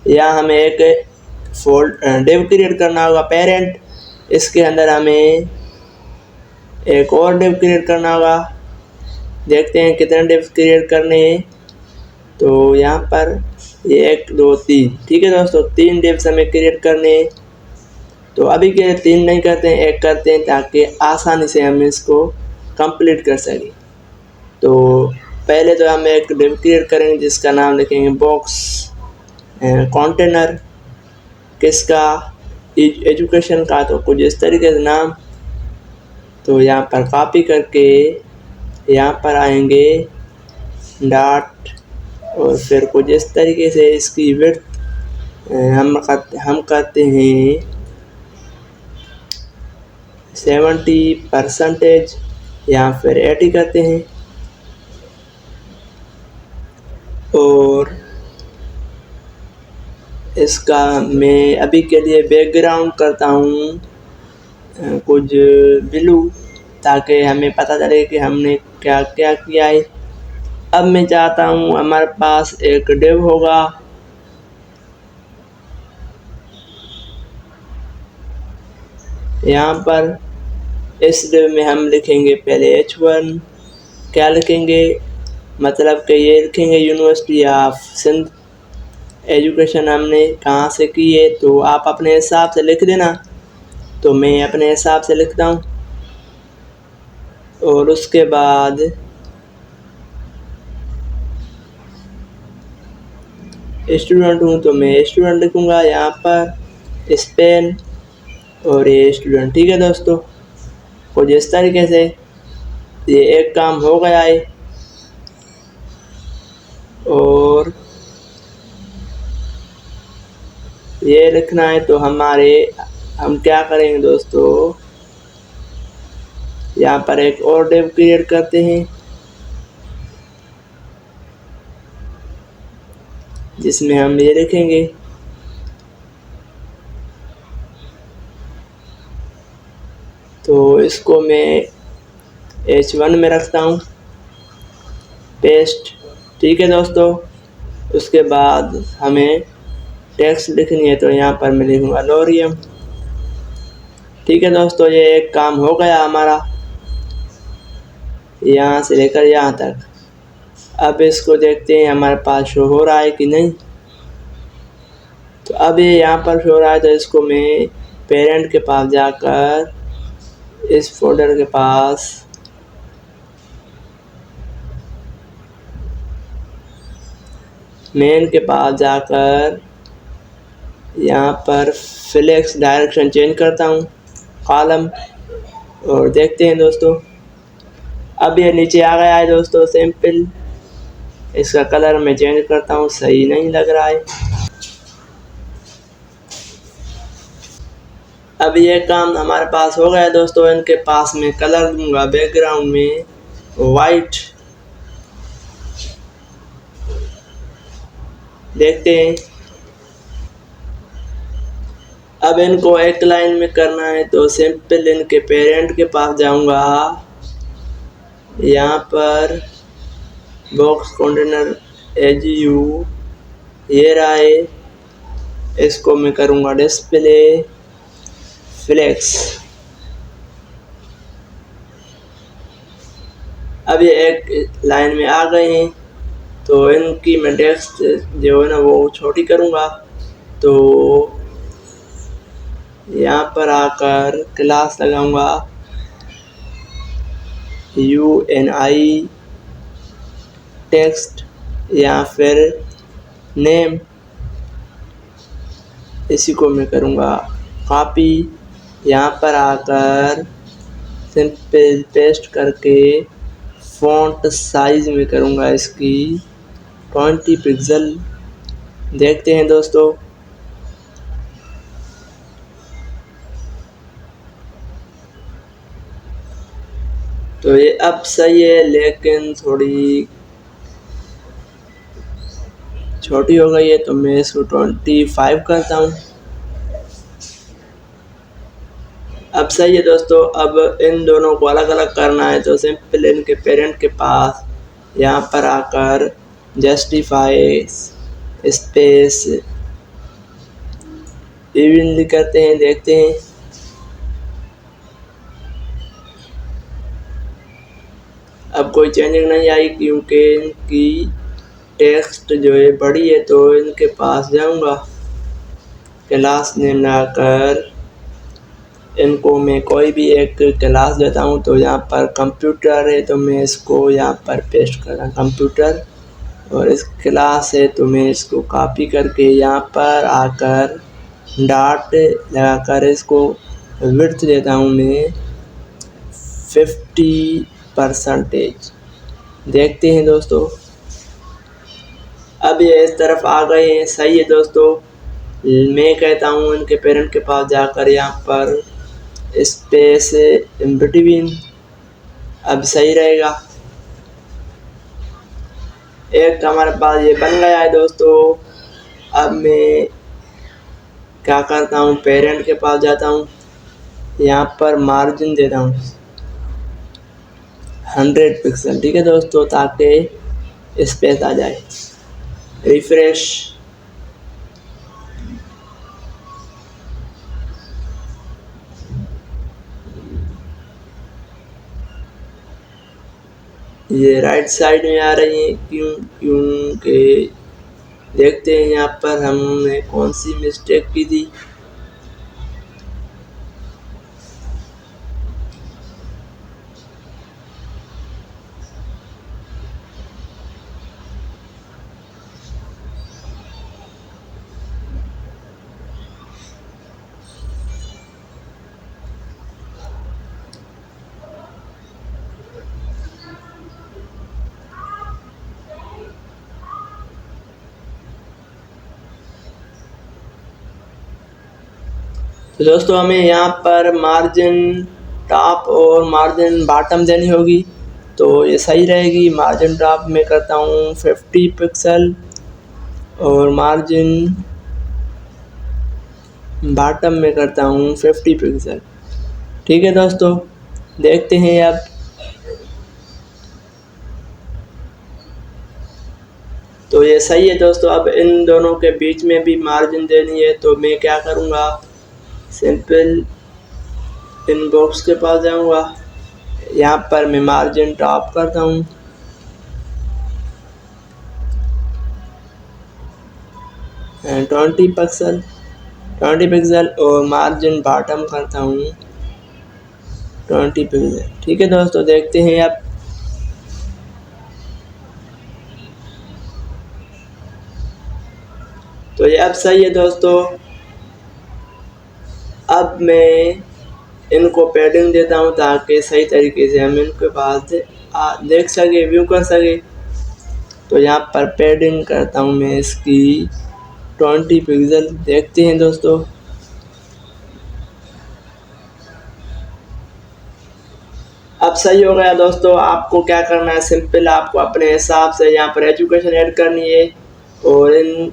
यहाँ हमें एक डिव क्रिएट करना होगा पेरेंट। इसके अंदर हमें एक और डिव क्रिएट करना होगा। देखते हैं कितने डिव क्रिएट करने हैं। तो यहाँ पर ये 1 2 3, ठीक है दोस्तों, 3 डिव्स हमें क्रिएट करने हैं। तो अभी के 3 नहीं करते हैं, 1 करते हैं ताकि आसानी से हम इसको कंप्लीट कर सकें। तो पहले तो हम एक डिव क्रिएट करेंगे जिसका नाम लिखेंगे बॉक्स कंटेनर। किसका? एजुकेशन का। तो कुछ इस तरीके से नाम। तो यहाँ पर कॉपी करके यहाँ पर आएंगे डॉट और फिर कुछ इस तरीके से इसकी विड्थ हम करते हैं 70% या फिर 80 करते हैं। और इसका मैं अभी के लिए बैकग्राउंड करता हूँ कुछ ब्लू, ताकि हमें पता चले कि हमने क्या क्या किया है। अब मैं चाहता हूँ हमारे पास एक डिव होगा। यहाँ पर इस डिव में हम लिखेंगे पहले H1। क्या लिखेंगे? मतलब कि ये लिखेंगे यूनिवर्सिटी ऑफ सिंध। एजुकेशन हमने कहाँ से की है तो आप अपने हिसाब से लिख देना। तो मैं अपने हिसाब से लिखता हूँ। और उसके बाद स्टूडेंट हूँ तो मैं स्टूडेंट लिखूँगा यहाँ पर स्पेन और ये स्टूडेंट, ठीक है दोस्तों। कुछ इस तरीके से ये एक काम हो गया है। और ये लिखना है तो हम क्या करेंगे दोस्तों, यहाँ पर एक और डिव क्रिएट करते हैं जिसमें हम ये लिखेंगे। तो इसको मैं H1 में रखता हूँ, पेस्ट, ठीक है दोस्तों। उसके बाद हमें टेक्स्ट लिखनी है तो यहाँ पर मैं लिखूँगा लोरियम, ठीक है दोस्तों। ये एक काम हो गया हमारा यहाँ से लेकर यहाँ तक। अब इसको देखते हैं हमारे पास शो हो रहा है कि नहीं। तो अब ये यहाँ पर शो हो रहा है तो इसको मैं पेरेंट के पास जाकर इस फोल्डर के पास मेन के पास जाकर यहाँ पर फ्लेक्स डायरेक्शन चेंज करता हूँ कॉलम। और देखते हैं दोस्तों, अब ये नीचे आ गया है दोस्तों सिंपल। इसका कलर मैं चेंज करता हूँ, सही नहीं लग रहा है। अब ये काम हमारे पास हो गया दोस्तों। इनके पास में कलर दूंगा बैकग्राउंड में वाइट। देखते हैं। अब इनको एक लाइन में करना है तो सिंपल इनके पेरेंट के पास जाऊंगा। यहाँ पर बॉक्स कंटेनर एजीयू ये रहा है, इसको मैं करूँगा डिस्प्ले फ्लेक्स। अब ये एक लाइन में आ गए हैं, तो इनकी मैं टेक्स्ट जो है ना वो छोटी करूँगा। तो यहाँ पर आकर क्लास लगाऊंगा UNI टेक्स्ट या फिर नेम, इसी को मैं करूँगा कॉपी। यहाँ पर आकर सिंपल पेस्ट करके फ़ॉन्ट साइज में करूँगा इसकी 20 पिक्सल। देखते हैं दोस्तों, तो ये अब सही है, लेकिन थोड़ी छोटी हो गई है, तो मैं इसको 25 करता हूँ। अब सही है दोस्तों। अब इन दोनों को अलग अलग करना है, तो सिंपल इनके पेरेंट के पास यहाँ पर आकर जस्टिफाई स्पेस इवनली करते हैं। देखते हैं, अब कोई चेंजिंग नहीं आई क्योंकि इनकी टेक्स्ट जो है बड़ी है। तो इनके पास जाऊंगा, क्लास नेम लाकर इनको मैं कोई भी एक क्लास देता हूं। तो यहाँ पर कंप्यूटर है, तो मैं इसको यहाँ पर पेस्ट कर रहा हूँ कंप्यूटर, और इस क्लास है तो मैं इसको कॉपी करके यहाँ पर आकर डॉट लगाकर इसको विड्थ देता हूँ मैं 50%। देखते हैं दोस्तों, अब ये इस तरफ आ गए हैं। सही है दोस्तों। मैं कहता हूँ इनके पेरेंट के पास जाकर यहाँ पर स्पेस इन बिटवीन, अब सही रहेगा। एक हमारे पास ये बन गया है दोस्तों। अब मैं क्या करता हूँ, पेरेंट के पास जाता हूँ, यहाँ पर मार्जिन देता हूँ 100 पिक्सल। ठीक है दोस्तों, ताकि स्पेस आ जाए। रिफ्रेश, ये राइट साइड में आ रही है क्योंकि देखते हैं यहाँ पर हमने कौन सी मिस्टेक की थी। तो दोस्तों हमें यहाँ पर मार्जिन टॉप और मार्जिन बॉटम देनी होगी, तो ये सही रहेगी। मार्जिन टॉप में करता हूँ 50 पिक्सल और मार्जिन बॉटम में करता हूँ 50 पिक्सल। ठीक है दोस्तों, देखते हैं अब। तो ये सही है दोस्तों। अब इन दोनों के बीच में भी मार्जिन देनी है, तो मैं क्या करूँगा, सिंपल इनबॉक्स के पास जाऊँगा, यहाँ पर मैं मार्जिन टॉप करता हूँ 20 पिक्सल और मार्जिन बॉटम करता हूँ 20 पिक्सल। ठीक है दोस्तों, देखते हैं अब। तो ये अब सही है दोस्तों। अब मैं इनको पैडिंग देता हूँ ताकि सही तरीके से हम इनके पास देख सके, व्यू कर सके। तो यहाँ पर पैडिंग करता हूँ मैं इसकी 20 पिक्सल। देखते हैं दोस्तों, अब सही हो गया दोस्तों। आपको क्या करना है, सिंपल आपको अपने हिसाब से यहाँ पर एजुकेशन ऐड करनी है, और इन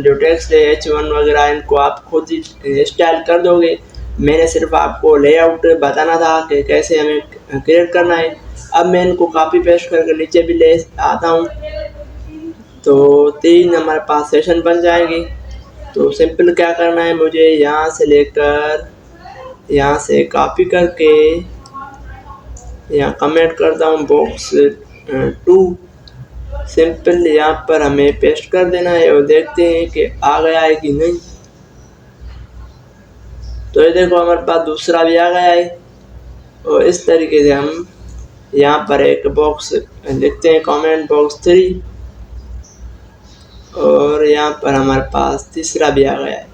जो टेक्स्ट है H1 वगैरह इनको आप खुद ही स्टाइल कर दोगे। मैंने सिर्फ आपको लेआउट बताना था कि कैसे हमें क्रिएट करना है। अब मैं इनको कॉपी पेस्ट करके नीचे भी ले आता हूँ, तो 3 हमारे पास सेशन बन जाएंगे। तो सिंपल क्या करना है, मुझे यहाँ से लेकर यहाँ से कॉपी करके यहाँ कमेंट करता हूँ बॉक्स 2। सिंपल यहाँ पर हमें पेस्ट कर देना है और देखते हैं कि आ गया है कि नहीं। तो ये देखो हमारे पास दूसरा भी आ गया है। और इस तरीके से हम यहाँ पर एक बॉक्स लिखते हैं कमेंट बॉक्स 3 और यहाँ पर हमारे पास तीसरा भी आ गया है।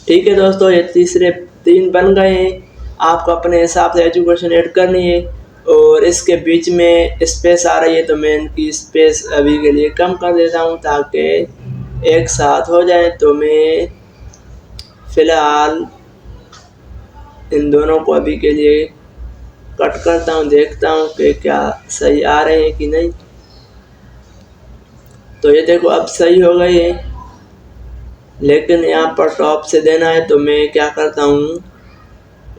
ठीक है दोस्तों, ये तीसरे 3 बन गए हैं। आपको अपने हिसाब से एजुकेशन ऐड करनी है। और इसके बीच में स्पेस आ रही है तो मैं इनकी स्पेस अभी के लिए कम कर देता हूँ ताकि एक साथ हो जाए। तो मैं फ़िलहाल इन दोनों को अभी के लिए कट करता हूँ, देखता हूँ कि क्या सही आ रहे हैं कि नहीं। तो ये देखो अब सही हो गई है, लेकिन यहाँ पर टॉप से देना है। तो मैं क्या करता हूँ,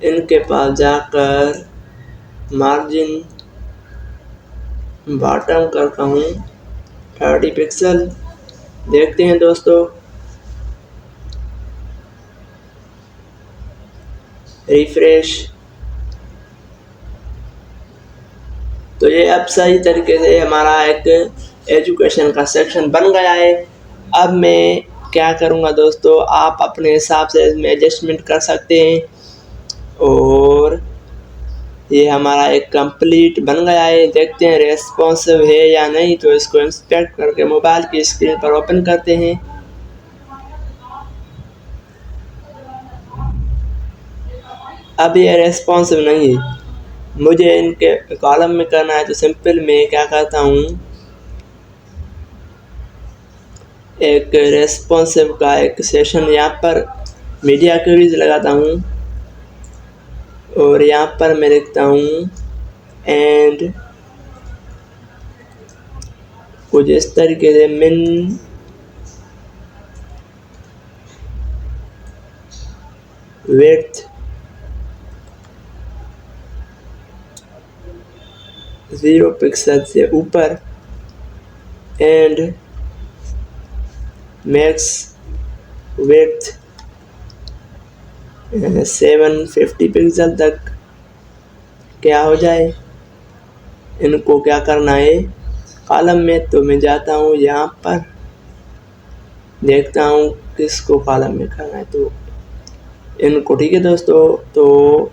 इनके पास जाकर मार्जिन बॉटम करता हूँ 30 पिक्सल। देखते हैं दोस्तों, रिफ्रेश। तो ये अब सही तरीके से हमारा एक एजुकेशन का सेक्शन बन गया है। अब मैं क्या करूँगा दोस्तों, आप अपने हिसाब से इसमें एडजस्टमेंट कर सकते हैं। और ये हमारा एक कंप्लीट बन गया है। देखते हैं रेस्पॉन्सिव है या नहीं। तो इसको इंस्पेक्ट करके मोबाइल की स्क्रीन पर ओपन करते हैं। अब ये रेस्पॉन्सिव नहीं है, मुझे इनके कॉलम में करना है। तो सिंपल मैं क्या करता हूँ, एक रेस्पॉन्सिव का एक सेशन यहाँ पर मीडिया क्वेरीज लगाता हूँ और यहाँ पर मैं लिखता हूँ एंड कुछ इस तरीके से मिन विड्थ 0 पिक्सल से ऊपर एंड मैक्स विड्थ 750 पिक्सल तक क्या हो जाए। इनको क्या करना है कॉलम में। तो मैं जाता हूँ यहाँ पर, देखता हूँ किसको कॉलम में करना है। तो इनको, ठीक है दोस्तों, तो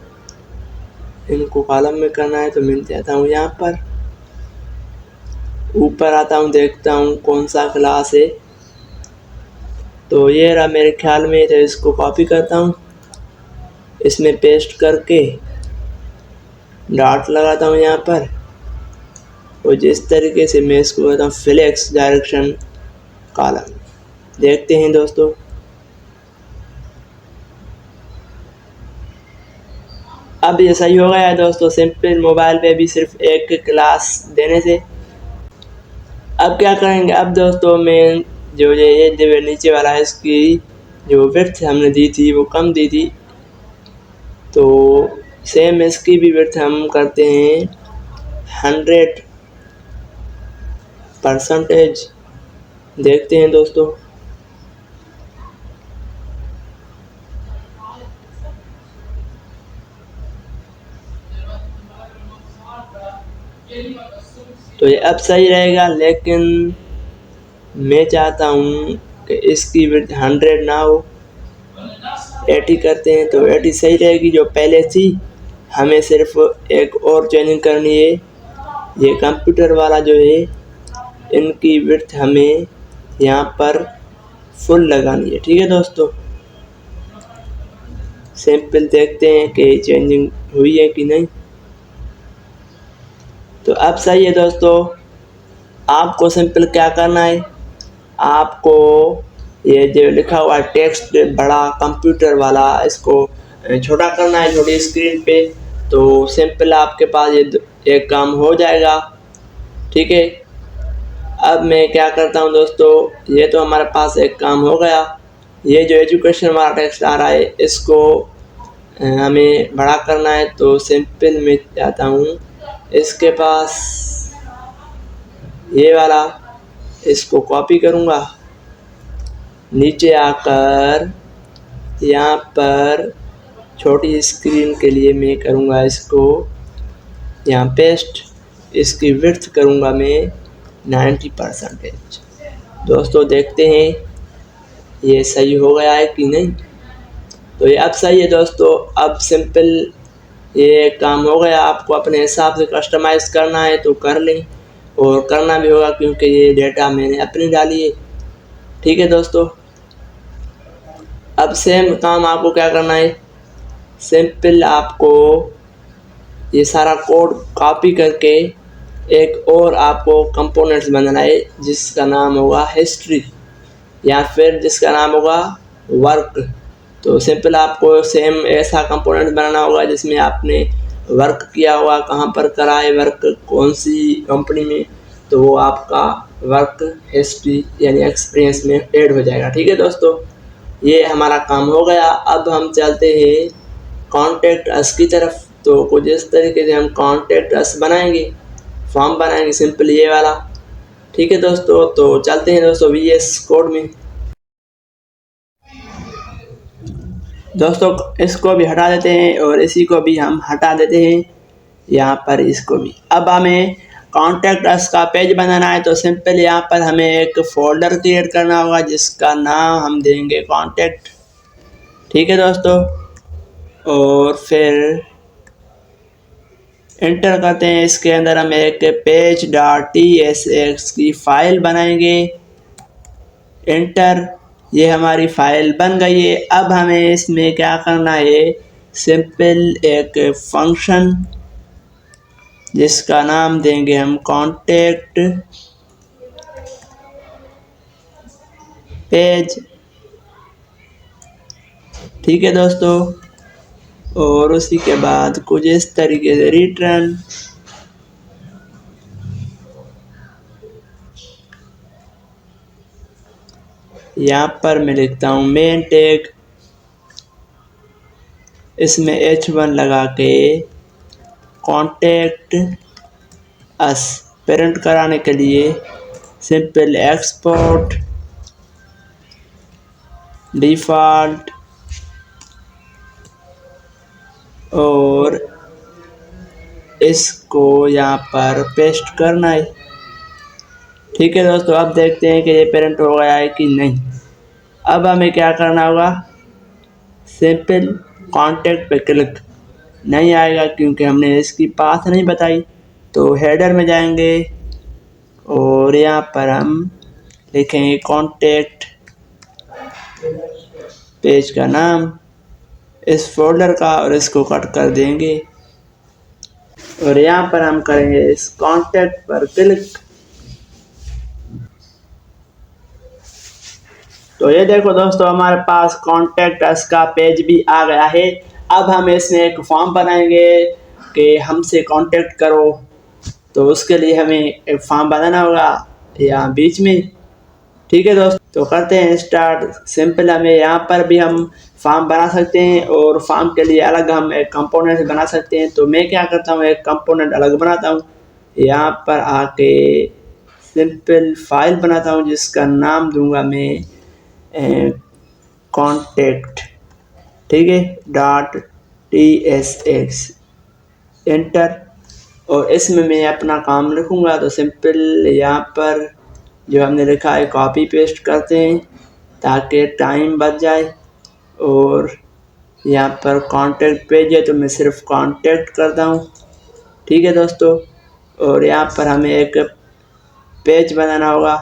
इनको कॉलम में करना है। तो मैं जाता हूँ यहाँ पर, ऊपर आता हूँ, देखता हूँ कौन सा क्लास है। तो ये रहा मेरे ख्याल में। तो इसको कॉपी करता हूँ, इसमें पेस्ट करके डॉट लगाता हूँ यहाँ पर। और जिस तरीके से मैं इसको कहता हूँ फ्लेक्स डायरेक्शन कॉलम। देखते हैं दोस्तों, अब ये सही हो गया है दोस्तों, सिंपल मोबाइल पे भी सिर्फ एक क्लास देने से। अब क्या करेंगे, अब दोस्तों मैं जो ये नीचे वाला है इसकी जो विड्थ हमने दी थी वो कम दी थी। तो सेम इसकी भी विड्थ हम करते हैं 100%। देखते हैं दोस्तों, तो ये अब सही रहेगा। लेकिन मैं चाहता हूँ कि इसकी विड्थ 100 ना हो, 80 करते हैं। तो 80 सही रहेगी जो पहले थी। हमें सिर्फ एक और चेंजिंग करनी है, ये कंप्यूटर वाला जो है इनकी विड्थ हमें यहाँ पर फुल लगानी है। ठीक है दोस्तों, सिंपल देखते हैं कि चेंजिंग हुई है कि नहीं। तो अब सही है दोस्तों। आपको सिंपल क्या करना है, आपको ये जो लिखा हुआ टेक्स्ट बड़ा कंप्यूटर वाला, इसको छोटा करना है छोटी स्क्रीन पे। तो सिंपल आपके पास ये एक काम हो जाएगा। ठीक है, अब मैं क्या करता हूँ दोस्तों, ये तो हमारे पास एक काम हो गया। ये जो एजुकेशन वाला टेक्स्ट आ रहा है इसको हमें बड़ा करना है। तो सिंपल मैं जाता हूँ इसके पास, ये वाला, इसको कॉपी करूँगा, नीचे आकर यहाँ पर छोटी स्क्रीन के लिए मैं करूँगा इसको यहाँ पेस्ट, इसकी विड्थ करूँगा मैं 90%। दोस्तों देखते हैं ये सही हो गया है कि नहीं। तो ये अब सही है दोस्तों। अब सिंपल ये काम हो गया। आपको अपने हिसाब से कस्टमाइज़ करना है तो कर लें, और करना भी होगा क्योंकि ये डेटा मैंने अपनी डाली है। ठीक है दोस्तों, अब सेम काम आपको क्या करना है, सिंपल आपको ये सारा कोड कॉपी करके एक और आपको कंपोनेंट्स बनाना है जिसका नाम होगा हिस्ट्री, या फिर जिसका नाम होगा वर्क। तो सिंपल आपको सेम ऐसा कंपोनेंट बनाना होगा जिसमें आपने वर्क किया होगा, कहाँ पर करा है वर्क, कौन सी कंपनी में, तो वो आपका वर्क हिस्ट्री यानी एक्सपीरियंस में ऐड हो जाएगा। ठीक है दोस्तों, ये हमारा काम हो गया। अब हम चलते हैं कॉन्टैक्ट अस की तरफ। तो कुछ इस तरीके से हम कॉन्टैक्ट अस बनाएंगे, फॉर्म बनाएंगे सिंपल ये वाला। ठीक है दोस्तों, तो चलते हैं दोस्तों VS कोड में। दोस्तों इसको भी हटा देते हैं और इसी को भी हम हटा देते हैं, यहाँ पर इसको भी। अब हमें कॉन्टैक्ट अस का पेज बनाना है, तो सिंपल यहाँ पर हमें एक फ़ोल्डर क्रिएट करना होगा जिसका नाम हम देंगे कॉन्टैक्ट। ठीक है दोस्तों, और फिर एंटर करते हैं। इसके अंदर हम एक page.tsx की फ़ाइल बनाएंगे। एंटर, ये हमारी फ़ाइल बन गई है। अब हमें इसमें क्या करना है, सिंपल एक फंक्शन जिसका नाम देंगे हम कॉन्टैक्ट पेज। ठीक है दोस्तों, और उसी के बाद कुछ इस तरीके से रिटर्न, यहाँ पर मैं लिखता हूँ मेन टैग, इसमें H1 लगा के कॉन्टैक्ट अस प्रिंट कराने के लिए सिंपल एक्सपोर्ट डिफ़ॉल्ट, और इसको यहाँ पर पेस्ट करना है। ठीक है दोस्तों, अब देखते हैं कि ये प्रिंट हो गया है कि नहीं। अब हमें क्या करना होगा, सिंपल कॉन्टैक्ट पे क्लिक, नहीं आएगा क्योंकि हमने इसकी पाथ नहीं बताई। तो हेडर में जाएंगे और यहाँ पर हम लिखेंगे कॉन्टैक्ट पेज का नाम इस फोल्डर का, और इसको कट कर देंगे, और यहाँ पर हम करेंगे इस कॉन्टैक्ट पर क्लिक। तो ये देखो दोस्तों, हमारे पास कॉन्टैक्ट अस का पेज भी आ गया है। अब हम इसमें एक फॉर्म बनाएंगे कि हमसे कांटेक्ट करो, तो उसके लिए हमें एक फॉर्म बनाना होगा यहाँ बीच में। ठीक है दोस्तों, तो करते हैं स्टार्ट। सिंपल हमें यहाँ पर भी हम फॉर्म बना सकते हैं, और फॉर्म के लिए अलग हम एक कंपोनेंट बना सकते हैं। तो मैं क्या करता हूँ, एक कंपोनेंट अलग बनाता हूँ, यहाँ पर आके सिंपल फाइल बनाता हूँ जिसका नाम दूंगा मैं कॉन्टैक्ट, ठीक है, .tsx। एंटर, और इसमें मैं अपना काम लिखूँगा। तो सिंपल यहाँ पर जो हमने लिखा है कॉपी पेस्ट करते हैं ताकि टाइम बच जाए, और यहाँ पर कॉन्टैक्ट पेज है तो मैं सिर्फ कॉन्टैक्ट करता हूँ। ठीक है दोस्तों, और यहाँ पर हमें एक पेज बनाना होगा,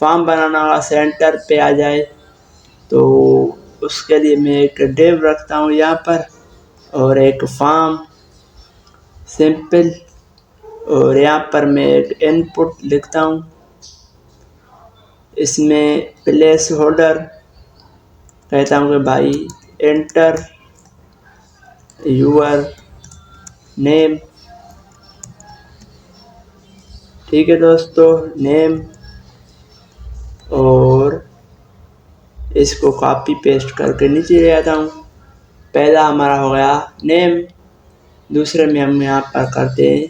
फॉर्म बनाना होगा, सेंटर पे आ जाए। तो उसके लिए मैं एक डिव रखता हूँ यहाँ पर, और एक फॉर्म सिंपल, और यहाँ पर मैं एक इनपुट लिखता हूँ, इसमें प्लेस होल्डर कहता हूँ कि भाई एंटर यूर नेम। ठीक है दोस्तों, नेम, और इसको कॉपी पेस्ट करके नीचे ले आता हूँ। पहला हमारा हो गया नेम, दूसरे में हम यहाँ पर करते हैं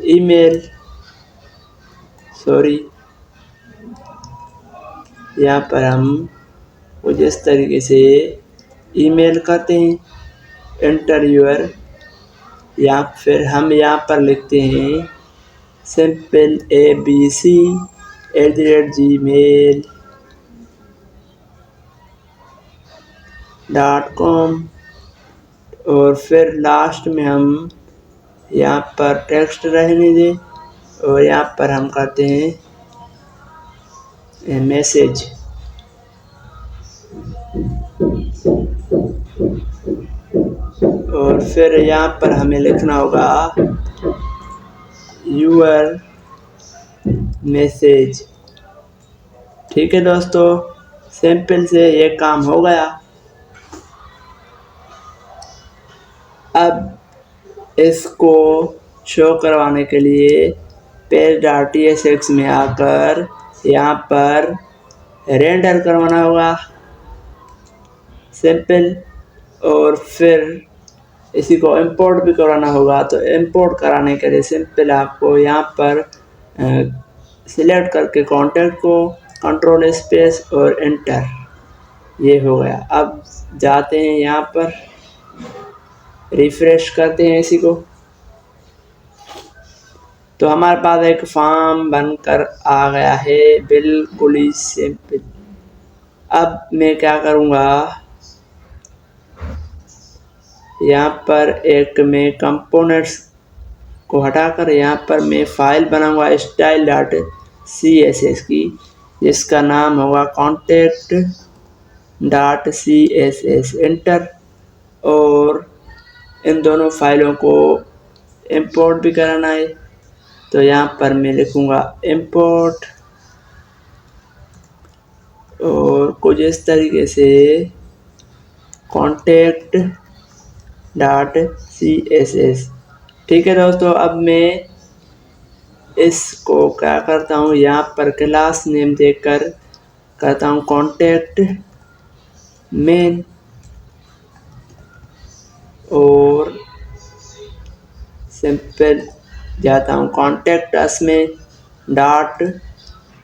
ईमेल, सॉरी, यहाँ पर हम कुछ इस तरीके से ईमेल करते हैं, एंटर यूर या फिर हम यहाँ पर लिखते हैं simpleabc@gmail.com और फिर लास्ट में हम यहाँ पर टेक्स्ट रहने दें और यहाँ पर हम करते हैं मैसेज। और फिर यहाँ पर हमें लिखना होगा यूर मैसेज। ठीक है दोस्तों, सिंपल से ये काम हो गया। अब इसको शो करवाने के लिए page.tsx में आकर यहाँ पर रेंडर करवाना होगा, सिंपल। और फिर इसी को इंपोर्ट भी कराना होगा। तो इंपोर्ट कराने के लिए सिंपल आपको यहाँ पर सिलेक्ट करके कॉन्टैक्ट को कंट्रोल स्पेस और एंटर, ये हो गया। अब जाते हैं यहाँ पर, रिफ्रेश करते हैं इसी को, तो हमारे पास एक फॉर्म बनकर आ गया है, बिल्कुल ही सिंपल। अब मैं क्या करूँगा, यहाँ पर एक मैं कंपोनेंट्स को हटाकर यहाँ पर मैं फाइल बनाऊंगा style.css की, जिसका नाम होगा contact.css, एंटर। और इन दोनों फाइलों को इंपोर्ट भी कराना है, तो यहाँ पर मैं लिखूँगा इंपोर्ट और कुछ इस तरीके से contact.css। ठीक है दोस्तों, अब मैं इसको क्या करता हूँ, यहाँ पर क्लास नेम देकर करता हूँ कॉन्टैक्ट मेन, और सिंपल जाता हूँ कॉन्टैक्ट अस में डॉट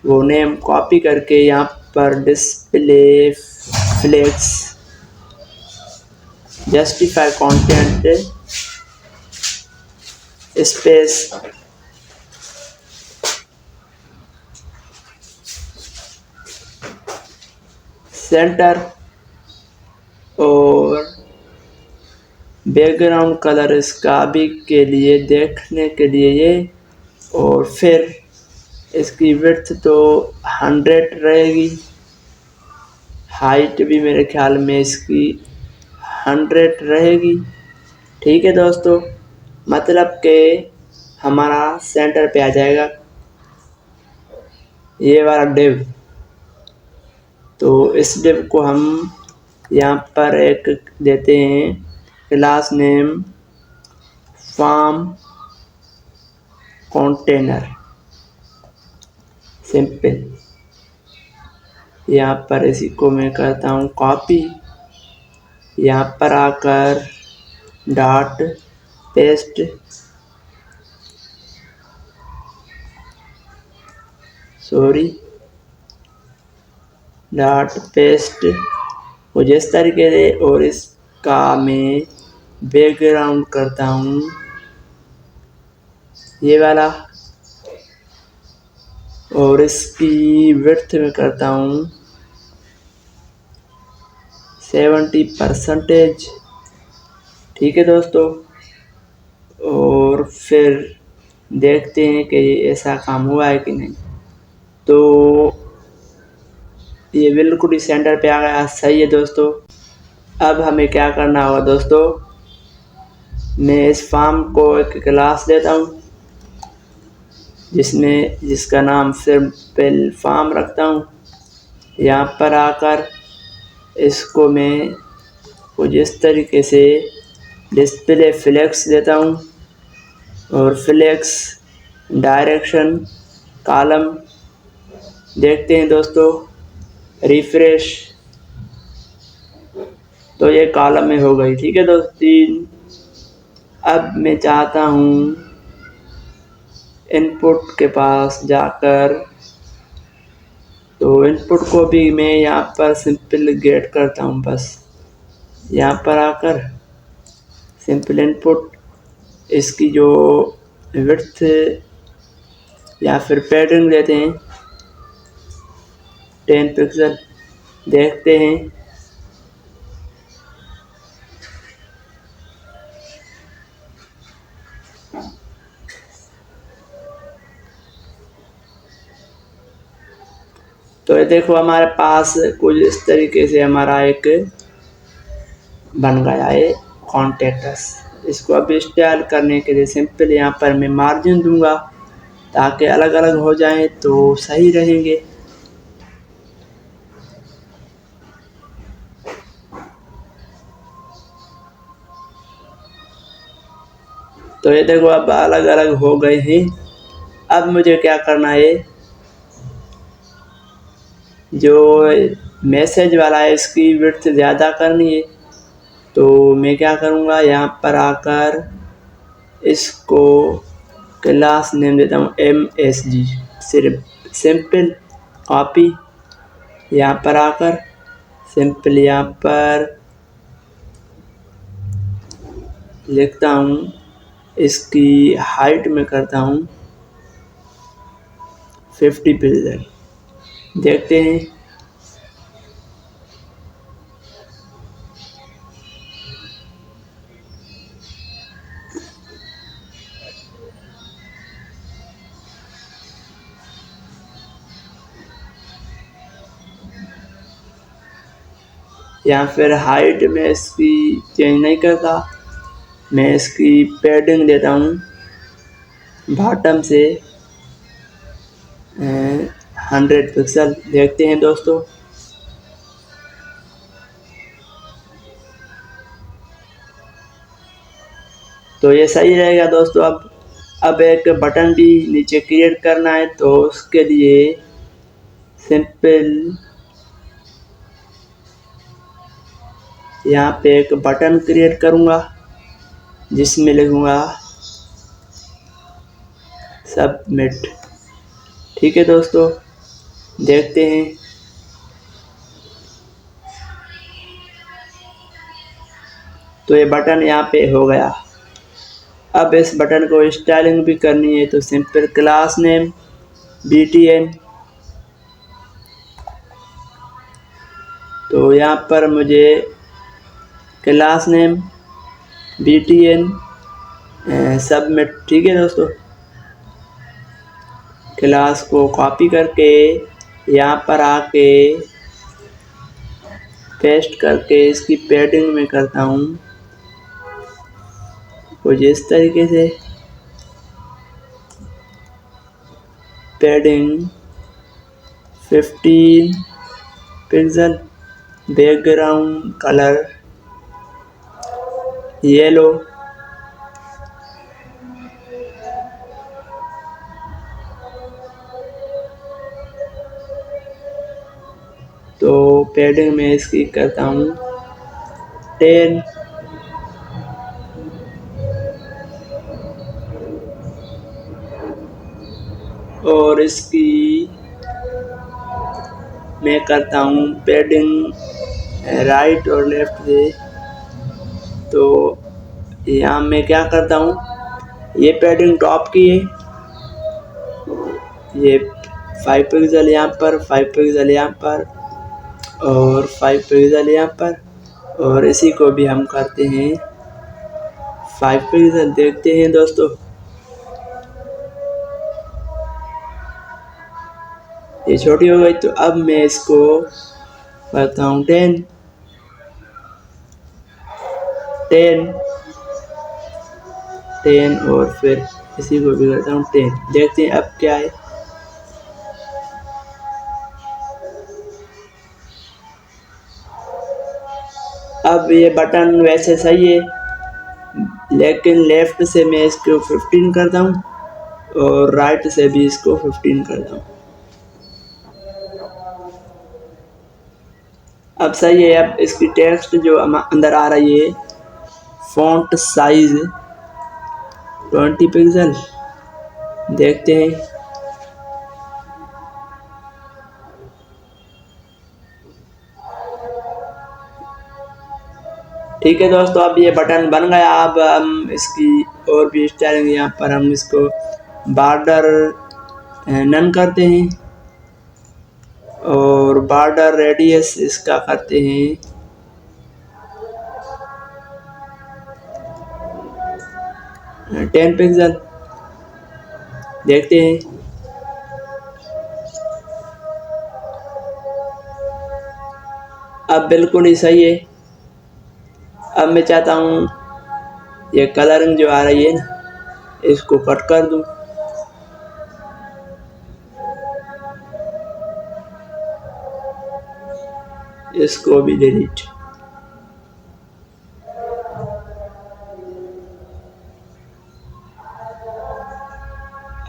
वो नेम कॉपी करके यहाँ पर display flex justify content space centre और बैकग्राउंड कलर इसका भी के लिए देखने के लिए ये, और फिर इसकी विड्थ तो 100 रहेगी, हाइट भी मेरे ख्याल में इसकी 100 रहेगी। ठीक है दोस्तों, मतलब कि हमारा सेंटर पे आ जाएगा ये वाला डिव। तो इस डिव को हम यहाँ पर एक देते हैं class name form container, simple. यहाँ पर इसी को मैं करता हूँ कॉपी, यहाँ पर आकर डॉट पेस्ट, डॉट पेस्ट कुछ इस तरीके से, और इसका मैं बैकग्राउंड करता हूँ ये वाला, और इसकी विड्थ में करता हूँ 70%। ठीक है दोस्तों, और फिर देखते हैं कि ऐसा काम हुआ है कि नहीं। तो ये बिल्कुल ही सेंटर पे आ गया, सही है दोस्तों। अब हमें क्या करना होगा दोस्तों, मैं इस फॉर्म को एक क्लास देता हूँ जिसका नाम सिंपल फॉर्म रखता हूँ। यहाँ पर आकर इसको मैं कुछ इस तरीके से डिस्प्ले फ्लेक्स देता हूँ, और फ्लेक्स डायरेक्शन कॉलम, देखते हैं दोस्तों, रिफ्रेश, तो ये कॉलम में हो गई। ठीक है दोस्तों, अब मैं चाहता हूँ इनपुट के पास जाकर, तो इनपुट को भी मैं यहाँ पर सिंपल गेट करता हूँ। बस यहाँ पर आकर सिंपल इनपुट इसकी जो विड्थ या फिर पैटर्न देते हैं 10 पिक्सल, देखते हैं। तो ये देखो हमारे पास कुछ इस तरीके से हमारा एक बन गया है कॉन्टैक्ट्स। इसको अब स्टाइल करने के लिए सिंपल यहाँ पर मैं मार्जिन दूंगा ताकि अलग अलग हो जाएं तो सही रहेंगे। तो ये देखो अब अलग अलग हो गए हैं। अब मुझे क्या करना है, जो मैसेज वाला है इसकी विड्थ ज़्यादा करनी है। तो मैं क्या करूँगा, यहाँ पर आकर इसको क्लास नेम देता हूँ MSG, सिर्फ सिंपल कॉपी। यहाँ पर आकर सिंपल यहाँ पर लिखता हूँ, इसकी हाइट में करता हूँ 50 पिक्सल, देखते हैं। या फिर हाइट में इसकी चेंज नहीं करता, मैं इसकी पैडिंग देता हूँ बॉटम से 100 पिक्सल, देखते हैं दोस्तों। तो ये सही रहेगा दोस्तों। अब एक बटन भी नीचे क्रिएट करना है, तो उसके लिए सिंपल यहाँ पे एक बटन क्रिएट करूँगा जिसमें लिखूँगा सबमिट। ठीक है दोस्तों, देखते हैं। तो ये बटन यहाँ पे हो गया। अब इस बटन को स्टाइलिंग भी करनी है, तो सिंपल क्लास नेम BTN। तो यहाँ पर मुझे क्लास नेम BTN सबमिट। ठीक है दोस्तों, क्लास को कॉपी करके यहाँ पर आके पेस्ट करके इसकी पैडिंग में करता हूँ कुछ इस तरीके से, padding 15 pixel, background colour yellow. तो पैडिंग में इसकी करता हूँ 10। और इसकी मैं करता हूँ पैडिंग राइट और लेफ्ट से। तो यहाँ मैं क्या करता हूँ, ये पैडिंग टॉप की है, ये 5 पिक्सल यहाँ पर, 5 पिक्सल यहाँ पर और 5 पिक्सल यहाँ पर, और इसी को भी हम करते हैं 5 पिक्सल, देखते हैं दोस्तों। ये छोटी हो गई, तो अब मैं इसको करता हूँ 10 और फिर इसी को भी करता हूँ 10, देखते हैं अब क्या है। अब ये बटन वैसे सही है, लेकिन लेफ्ट से मैं इसको 15 करता हूँ और राइट से भी इसको 15 करता हूँ। अब सही है। अब इसकी टेक्स्ट जो अंदर आ रही है, फॉन्ट साइज 20 पिक्सल, देखते हैं। ठीक है दोस्तों, अब ये बटन बन गया। अब हम इसकी और भी स्टाइलिंग, यहाँ पर हम इसको बॉर्डर नन करते हैं और बॉर्डर रेडियस इसका करते हैं 10 पिक्सल। देखते हैं, अब बिल्कुल ही सही है। अब मैं चाहता हूँ ये कलरिंग जो आ रही है ना, इसको कट कर दूँ। इसको भी डिलीट।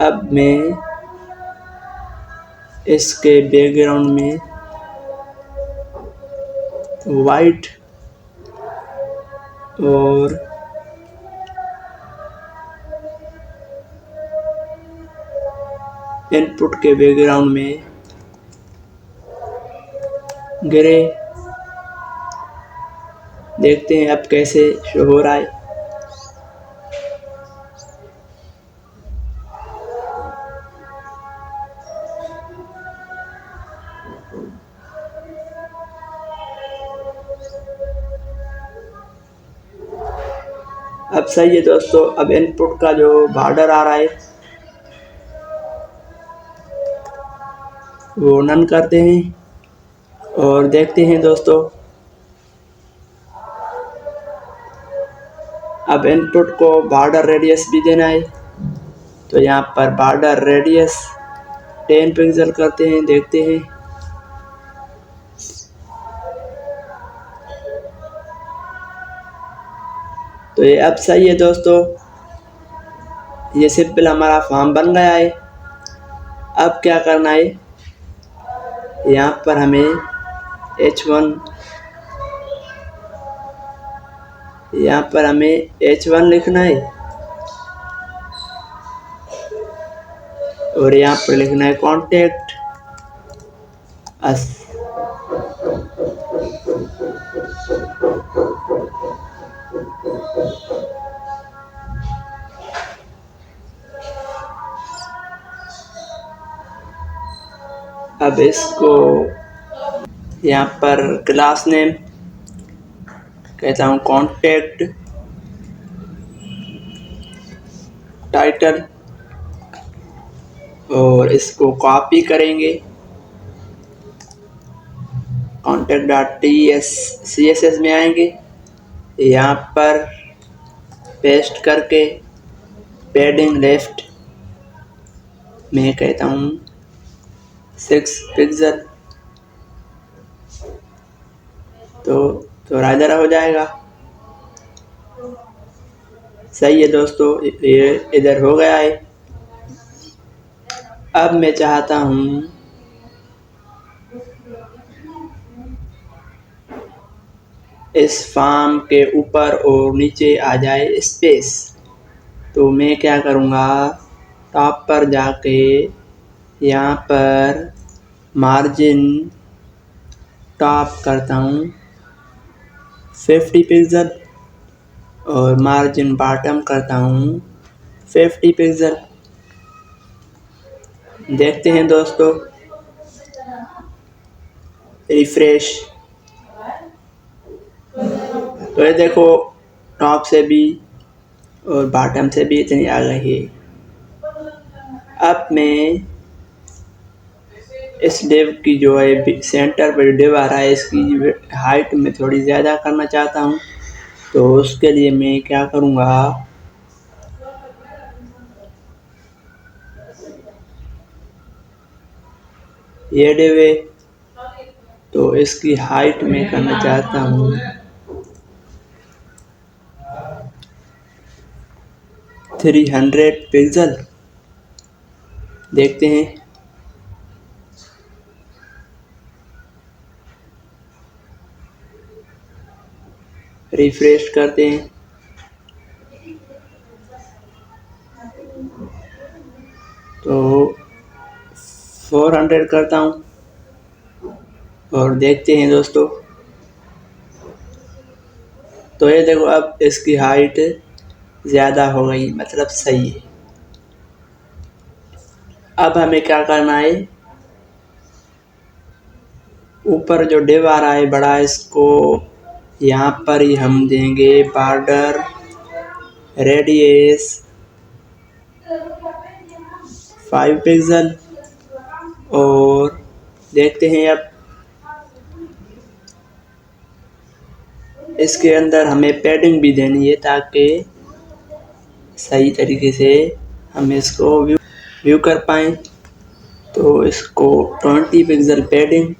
अब मैं इसके बैकग्राउंड में वाइट और इनपुट के बैकग्राउंड में ग्रे। देखते हैं अब कैसे शो हो रहा है। अब सही है दोस्तों। अब इनपुट का जो बॉर्डर आ रहा है वो नन करते हैं और देखते हैं दोस्तों। अब इनपुट को बॉर्डर रेडियस भी देना है, तो यहाँ पर बॉर्डर रेडियस 10 पिक्सल करते हैं। देखते हैं, तो ये अब सही है दोस्तों। ये सिंपल हमारा फॉर्म बन गया है। अब क्या करना है, यहाँ पर हमें H1 लिखना है और यहाँ पर लिखना है कॉन्टेक्ट अस। अब इसको यहाँ पर क्लास नेम कहता हूँ कॉन्टेक्ट टाइटल और इसको कॉपी करेंगे contact.css में आएंगे, यहाँ पर पेस्ट करके पैडिंग लेफ्ट में कहता हूँ 6 पिक्सल, तो थोड़ा इधर हो जाएगा। सही है दोस्तों, ये इधर हो गया है। अब मैं चाहता हूँ इस फॉर्म के ऊपर और नीचे आ जाए स्पेस, तो मैं क्या करूँगा, टॉप पर जाके यहाँ पर मार्जिन टॉप करता हूँ 50 पिक्सल और मार्जिन बॉटम करता हूँ 50 पिक्सल। देखते हैं दोस्तों, रिफ्रेश, तो ये देखो टॉप से भी और बॉटम से भी इतनी आ गई है। अब मैं इस डिव की जो है सेंटर पर डिव आ रहा है, इसकी हाइट में थोड़ी ज़्यादा करना चाहता हूँ, तो उसके लिए मैं क्या करूँगा, ये डिव है तो इसकी हाइट में करना चाहता हूँ 300 पिक्सल। देखते हैं, रिफ्रेश करते हैं, तो 400 करता हूँ और देखते हैं दोस्तों। तो ये देखो अब इसकी हाइट ज़्यादा हो गई, मतलब सही है। अब हमें क्या करना है, ऊपर जो डिव आ रहा है बड़ा, इसको यहाँ पर ही हम देंगे बॉर्डर रेडियस 5 पिक्सल। और देखते हैं अब इसके अंदर हमें पैडिंग भी देनी है ताकि सही तरीके से हम इसको व्यू कर पाएँ। तो इसको 20 पिक्सल पैडिंग।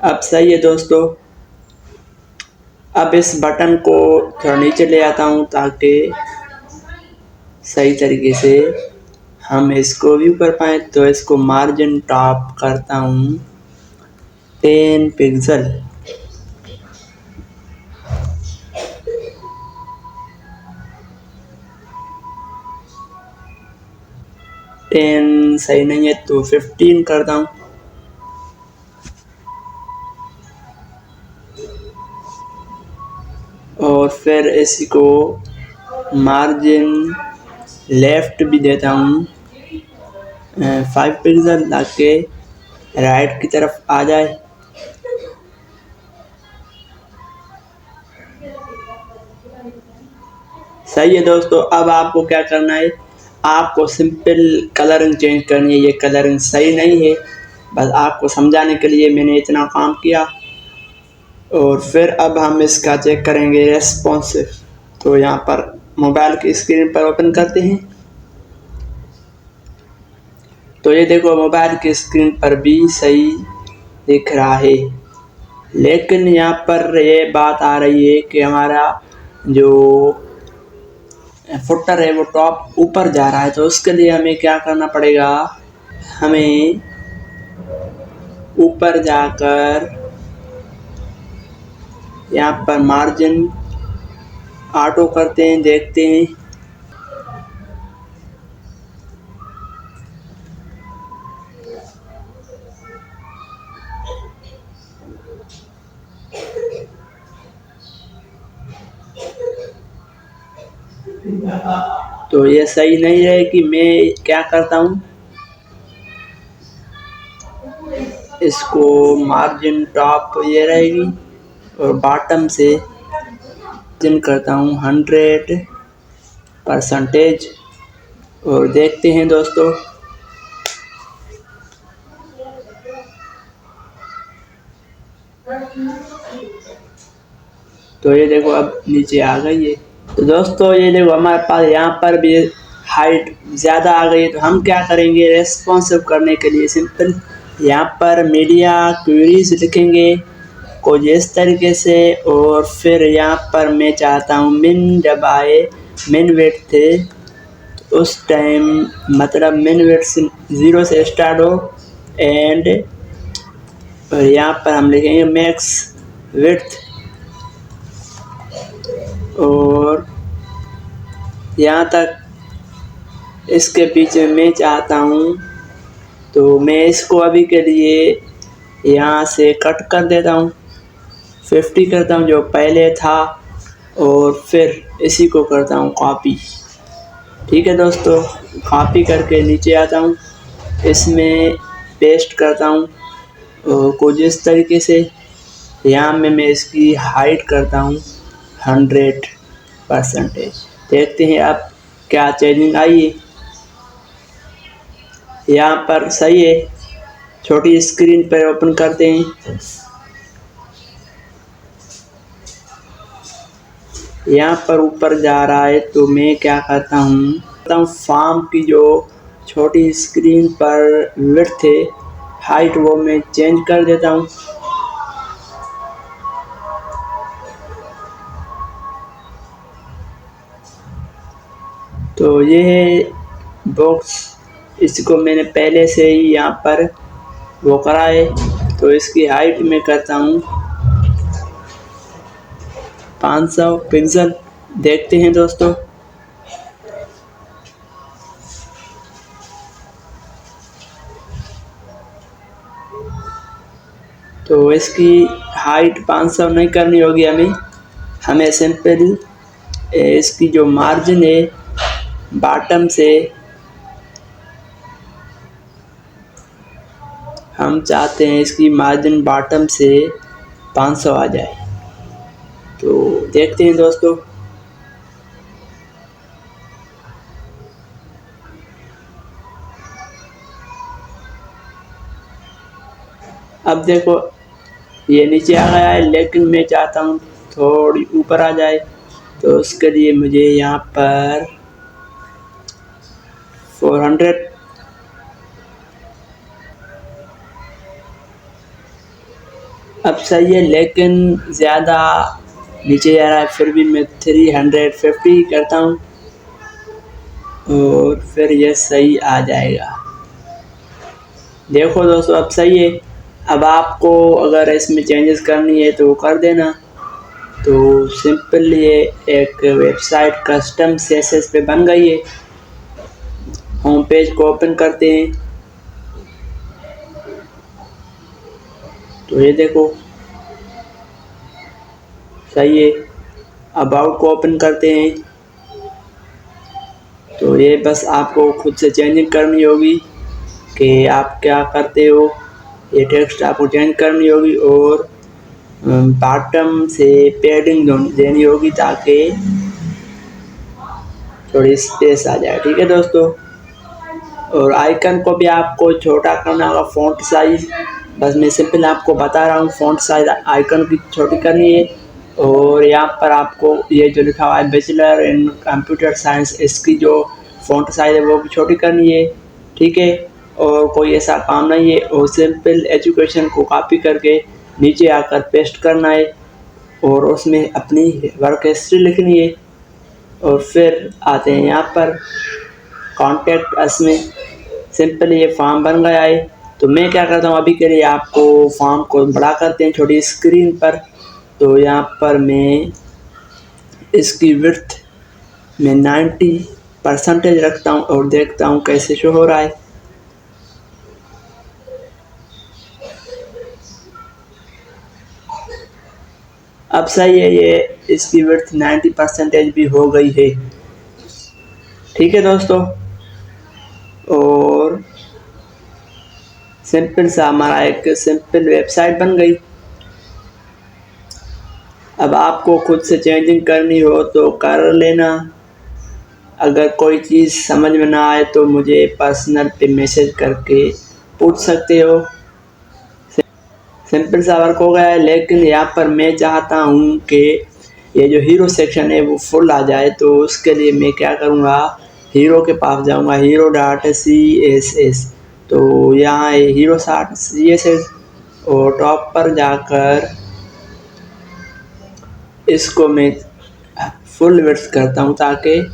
अब सही है दोस्तों। अब इस बटन को थोड़ा नीचे ले आता हूँ ताकि सही तरीके से हम इसको व्यू कर पाएँ। तो इसको मार्जिन टॉप करता हूँ 10 पिक्सल। टेन सही नहीं है तो 15 करता हूँ। और फिर इसको मार्जिन लेफ्ट भी देता हूँ 5 पिक्सल ताकि राइट की तरफ आ जाए। सही है दोस्तों। अब आपको क्या करना है, आपको सिंपल कलरिंग चेंज करनी है। ये कलरिंग सही नहीं है, बस आपको समझाने के लिए मैंने इतना काम किया। और फिर अब हम इसका चेक करेंगे रेस्पॉन्सिव। तो यहाँ पर मोबाइल की स्क्रीन पर ओपन करते हैं। तो ये देखो मोबाइल की स्क्रीन पर भी सही दिख रहा है, लेकिन यहाँ पर ये बात आ रही है कि हमारा जो फुटर है वो टॉप ऊपर जा रहा है। तो उसके लिए हमें क्या करना पड़ेगा, हमें ऊपर जाकर यहाँ पर मार्जिन ऑटो करते हैं, देखते हैं। तो ये सही नहीं है कि मैं क्या करता हूँ, इसको मार्जिन टॉप ये रहेगी और बॉटम से मार्जिन करता हूँ 100%। और देखते हैं दोस्तों। तो ये देखो अब नीचे आ गई है। तो दोस्तों ये देखो हमारे पास यहाँ पर भी हाइट ज़्यादा आ गई है। तो हम क्या करेंगे, रेस्पॉन्सिव करने के लिए सिंपल यहाँ पर मीडिया क्वेरीज लिखेंगे कुछ इस तरीके से। और फिर यहाँ पर मैं चाहता हूँ मिन जब आए मिन विड्थ, उस टाइम मतलब मिन विड्थ 0 से स्टार्ट हो। एंड यहाँ पर हम लिखेंगे मैक्स विड्थ। और यहाँ तक इसके पीछे मैं चाहता हूँ, तो मैं इसको अभी के लिए यहाँ से कट कर देता हूँ, 50 करता हूँ जो पहले था। और फिर इसी को करता हूँ कॉपी। ठीक है दोस्तों, कॉपी करके नीचे आता हूँ, इसमें पेस्ट करता हूँ और कुछ इस तरीके से। यहाँ में मैं इसकी हाइट करता हूँ 100%। देखते हैं अब क्या चेंजिंग आई है। यहाँ पर सही है। छोटी स्क्रीन पर ओपन करते हैं। यहाँ पर ऊपर जा रहा है तो मैं क्या करता हूँ, फॉर्म की जो छोटी स्क्रीन पर विड्थ है हाइट वो मैं चेंज कर देता हूँ। तो ये है बॉक्स, इसको मैंने पहले से ही यहाँ पर वो करा है। तो इसकी हाइट में करता हूँ 500 पिक्सल। देखते हैं दोस्तों। तो इसकी हाइट 500 नहीं करनी होगी हमें सिंपल इसकी जो मार्जिन है बॉटम से हम चाहते हैं इसकी मार्जिन बॉटम से 500 आ जाए। तो देखते हैं दोस्तों। अब देखो ये नीचे आ गया है, लेकिन मैं चाहता हूँ थोड़ी ऊपर आ जाए। तो उसके लिए मुझे यहाँ पर 400 अब सही है, लेकिन ज़्यादा नीचे जा रहा है। फिर भी मैं 350 करता हूँ और फिर ये सही आ जाएगा। देखो दोस्तों अब सही है। अब आपको अगर इसमें चेंजेस करनी है तो कर देना। तो सिंपल ये एक वेबसाइट कस्टम CSS पे बन गई है। होम पेज को ओपन करते हैं तो ये देखो सही है। अबाउट को ओपन करते हैं तो ये बस आपको खुद से चेंजिंग करनी होगी कि आप क्या करते हो। ये टेक्स्ट आपको चेंज करनी होगी और बॉटम से पैडिंग देनी होगी ताकि थोड़ी स्पेस आ जाए। ठीक है दोस्तों। और आइकन को भी आपको छोटा करना होगा, फ़ॉन्ट साइज। बस मैं सिंपल आपको बता रहा हूँ, फ़ॉन्ट साइज आइकन की छोटी करनी है। और यहाँ पर आपको ये जो लिखा हुआ है बैचलर इन कंप्यूटर साइंस, इसकी जो फ़ॉन्ट साइज है वो भी छोटी करनी है। ठीक है। और कोई ऐसा काम नहीं है। और सिंपल एजुकेशन को कॉपी करके नीचे आकर पेस्ट करना है और उसमें अपनी वर्क हिस्ट्री लिखनी है। और फिर आते हैं यहाँ पर कॉन्टैक्ट अस में। सिंपल ये फॉर्म बन गया है। तो मैं क्या करता हूँ, अभी के लिए आपको फॉर्म को बड़ा करते हैं छोटी स्क्रीन पर। तो यहाँ पर मैं इसकी विड्थ में 90% रखता हूँ और देखता हूँ कैसे शो हो रहा है। अब सही है, ये इसकी विड्थ 90% भी हो गई है। ठीक है दोस्तों। और सिंपल सा हमारा एक सिंपल वेबसाइट बन गई। अब आपको खुद से चेंजिंग करनी हो तो कर लेना। अगर कोई चीज़ समझ में ना आए तो मुझे पर्सनल पे मैसेज करके पूछ सकते हो। सिंपल सा वर्क हो गया है। लेकिन यहाँ पर मैं चाहता हूँ कि ये जो हीरो सेक्शन है वो फुल आ जाए। तो उसके लिए मैं क्या करूँगा, हीरो के पास जाऊँगा, hero.css। तो यहाँ है hero.css और टॉप पर जाकर इसको मैं फुल विड्थ करता हूँ ताकि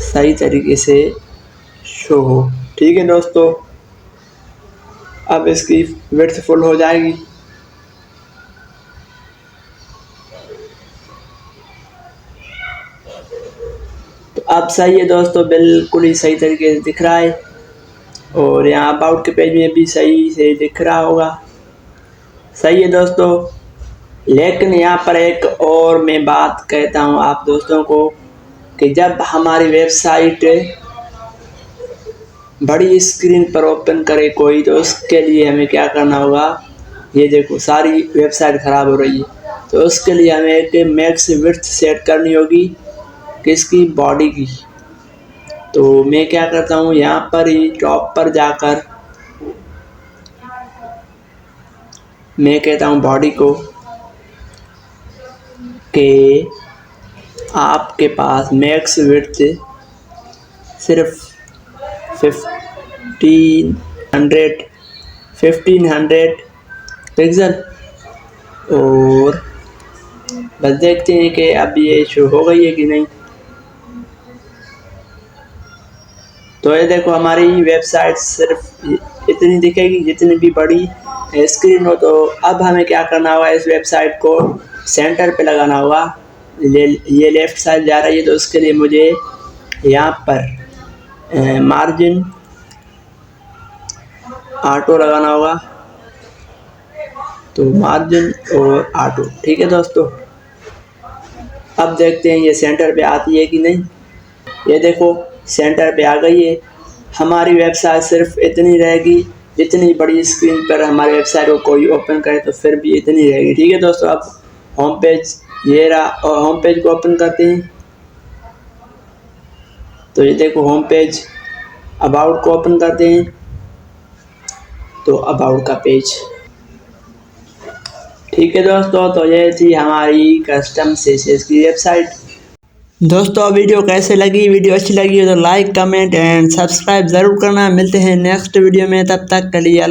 सही तरीके से शो हो। ठीक है दोस्तों। अब इसकी विड्थ फुल हो जाएगी। तो अब सही है दोस्तों, बिल्कुल ही सही तरीके से दिख रहा है। और यहाँ अबाउट के पेज में भी सही से दिख रहा होगा। सही है दोस्तों। लेकिन यहाँ पर एक और मैं बात कहता हूँ आप दोस्तों को कि जब हमारी वेबसाइट बड़ी स्क्रीन पर ओपन करे कोई, तो उसके लिए हमें क्या करना होगा। ये देखो सारी वेबसाइट ख़राब हो रही है। तो उसके लिए हमें एक मैक्स विड्थ सेट करनी होगी किसकी, बॉडी की। तो मैं क्या करता हूँ, यहाँ पर ही टॉप पर जाकर मैं कहता हूँ बॉडी को कि आपके पास मैक्स विड्थ सिर्फ 1500 पिक्सल। और बस देखते हैं कि अब ये शो हो गई है कि नहीं। तो ये देखो हमारी वेबसाइट सिर्फ इतनी दिखेगी जितनी भी बड़ी स्क्रीन हो। तो अब हमें क्या करना होगा, इस वेबसाइट को सेंटर पे लगाना होगा। ये लेफ़्ट साइड जा रही है तो उसके लिए मुझे यहाँ पर मार्जिन ऑटो लगाना होगा। तो मार्जिन और ऑटो, ठीक है दोस्तों। अब देखते हैं ये सेंटर पे आती है कि नहीं। ये देखो सेंटर पे आ गई है। हमारी वेबसाइट सिर्फ इतनी रहेगी, जितनी बड़ी स्क्रीन पर हमारी वेबसाइट को कोई ओपन करे तो फिर भी इतनी रहेगी, ठीक है दोस्तों। अब होम पेज ये रहा और होम पेज को ओपन करते हैं। तो ये देखो होम पेज, अबाउट को ओपन करते हैं तो अबाउट का पेज, ठीक है दोस्तों। तो ये थी हमारी कस्टम CSS की वेबसाइट। दोस्तों वीडियो कैसे लगी, वीडियो अच्छी लगी हो तो लाइक कमेंट एंड सब्सक्राइब ज़रूर करना। मिलते हैं नेक्स्ट वीडियो में, तब तक के लिए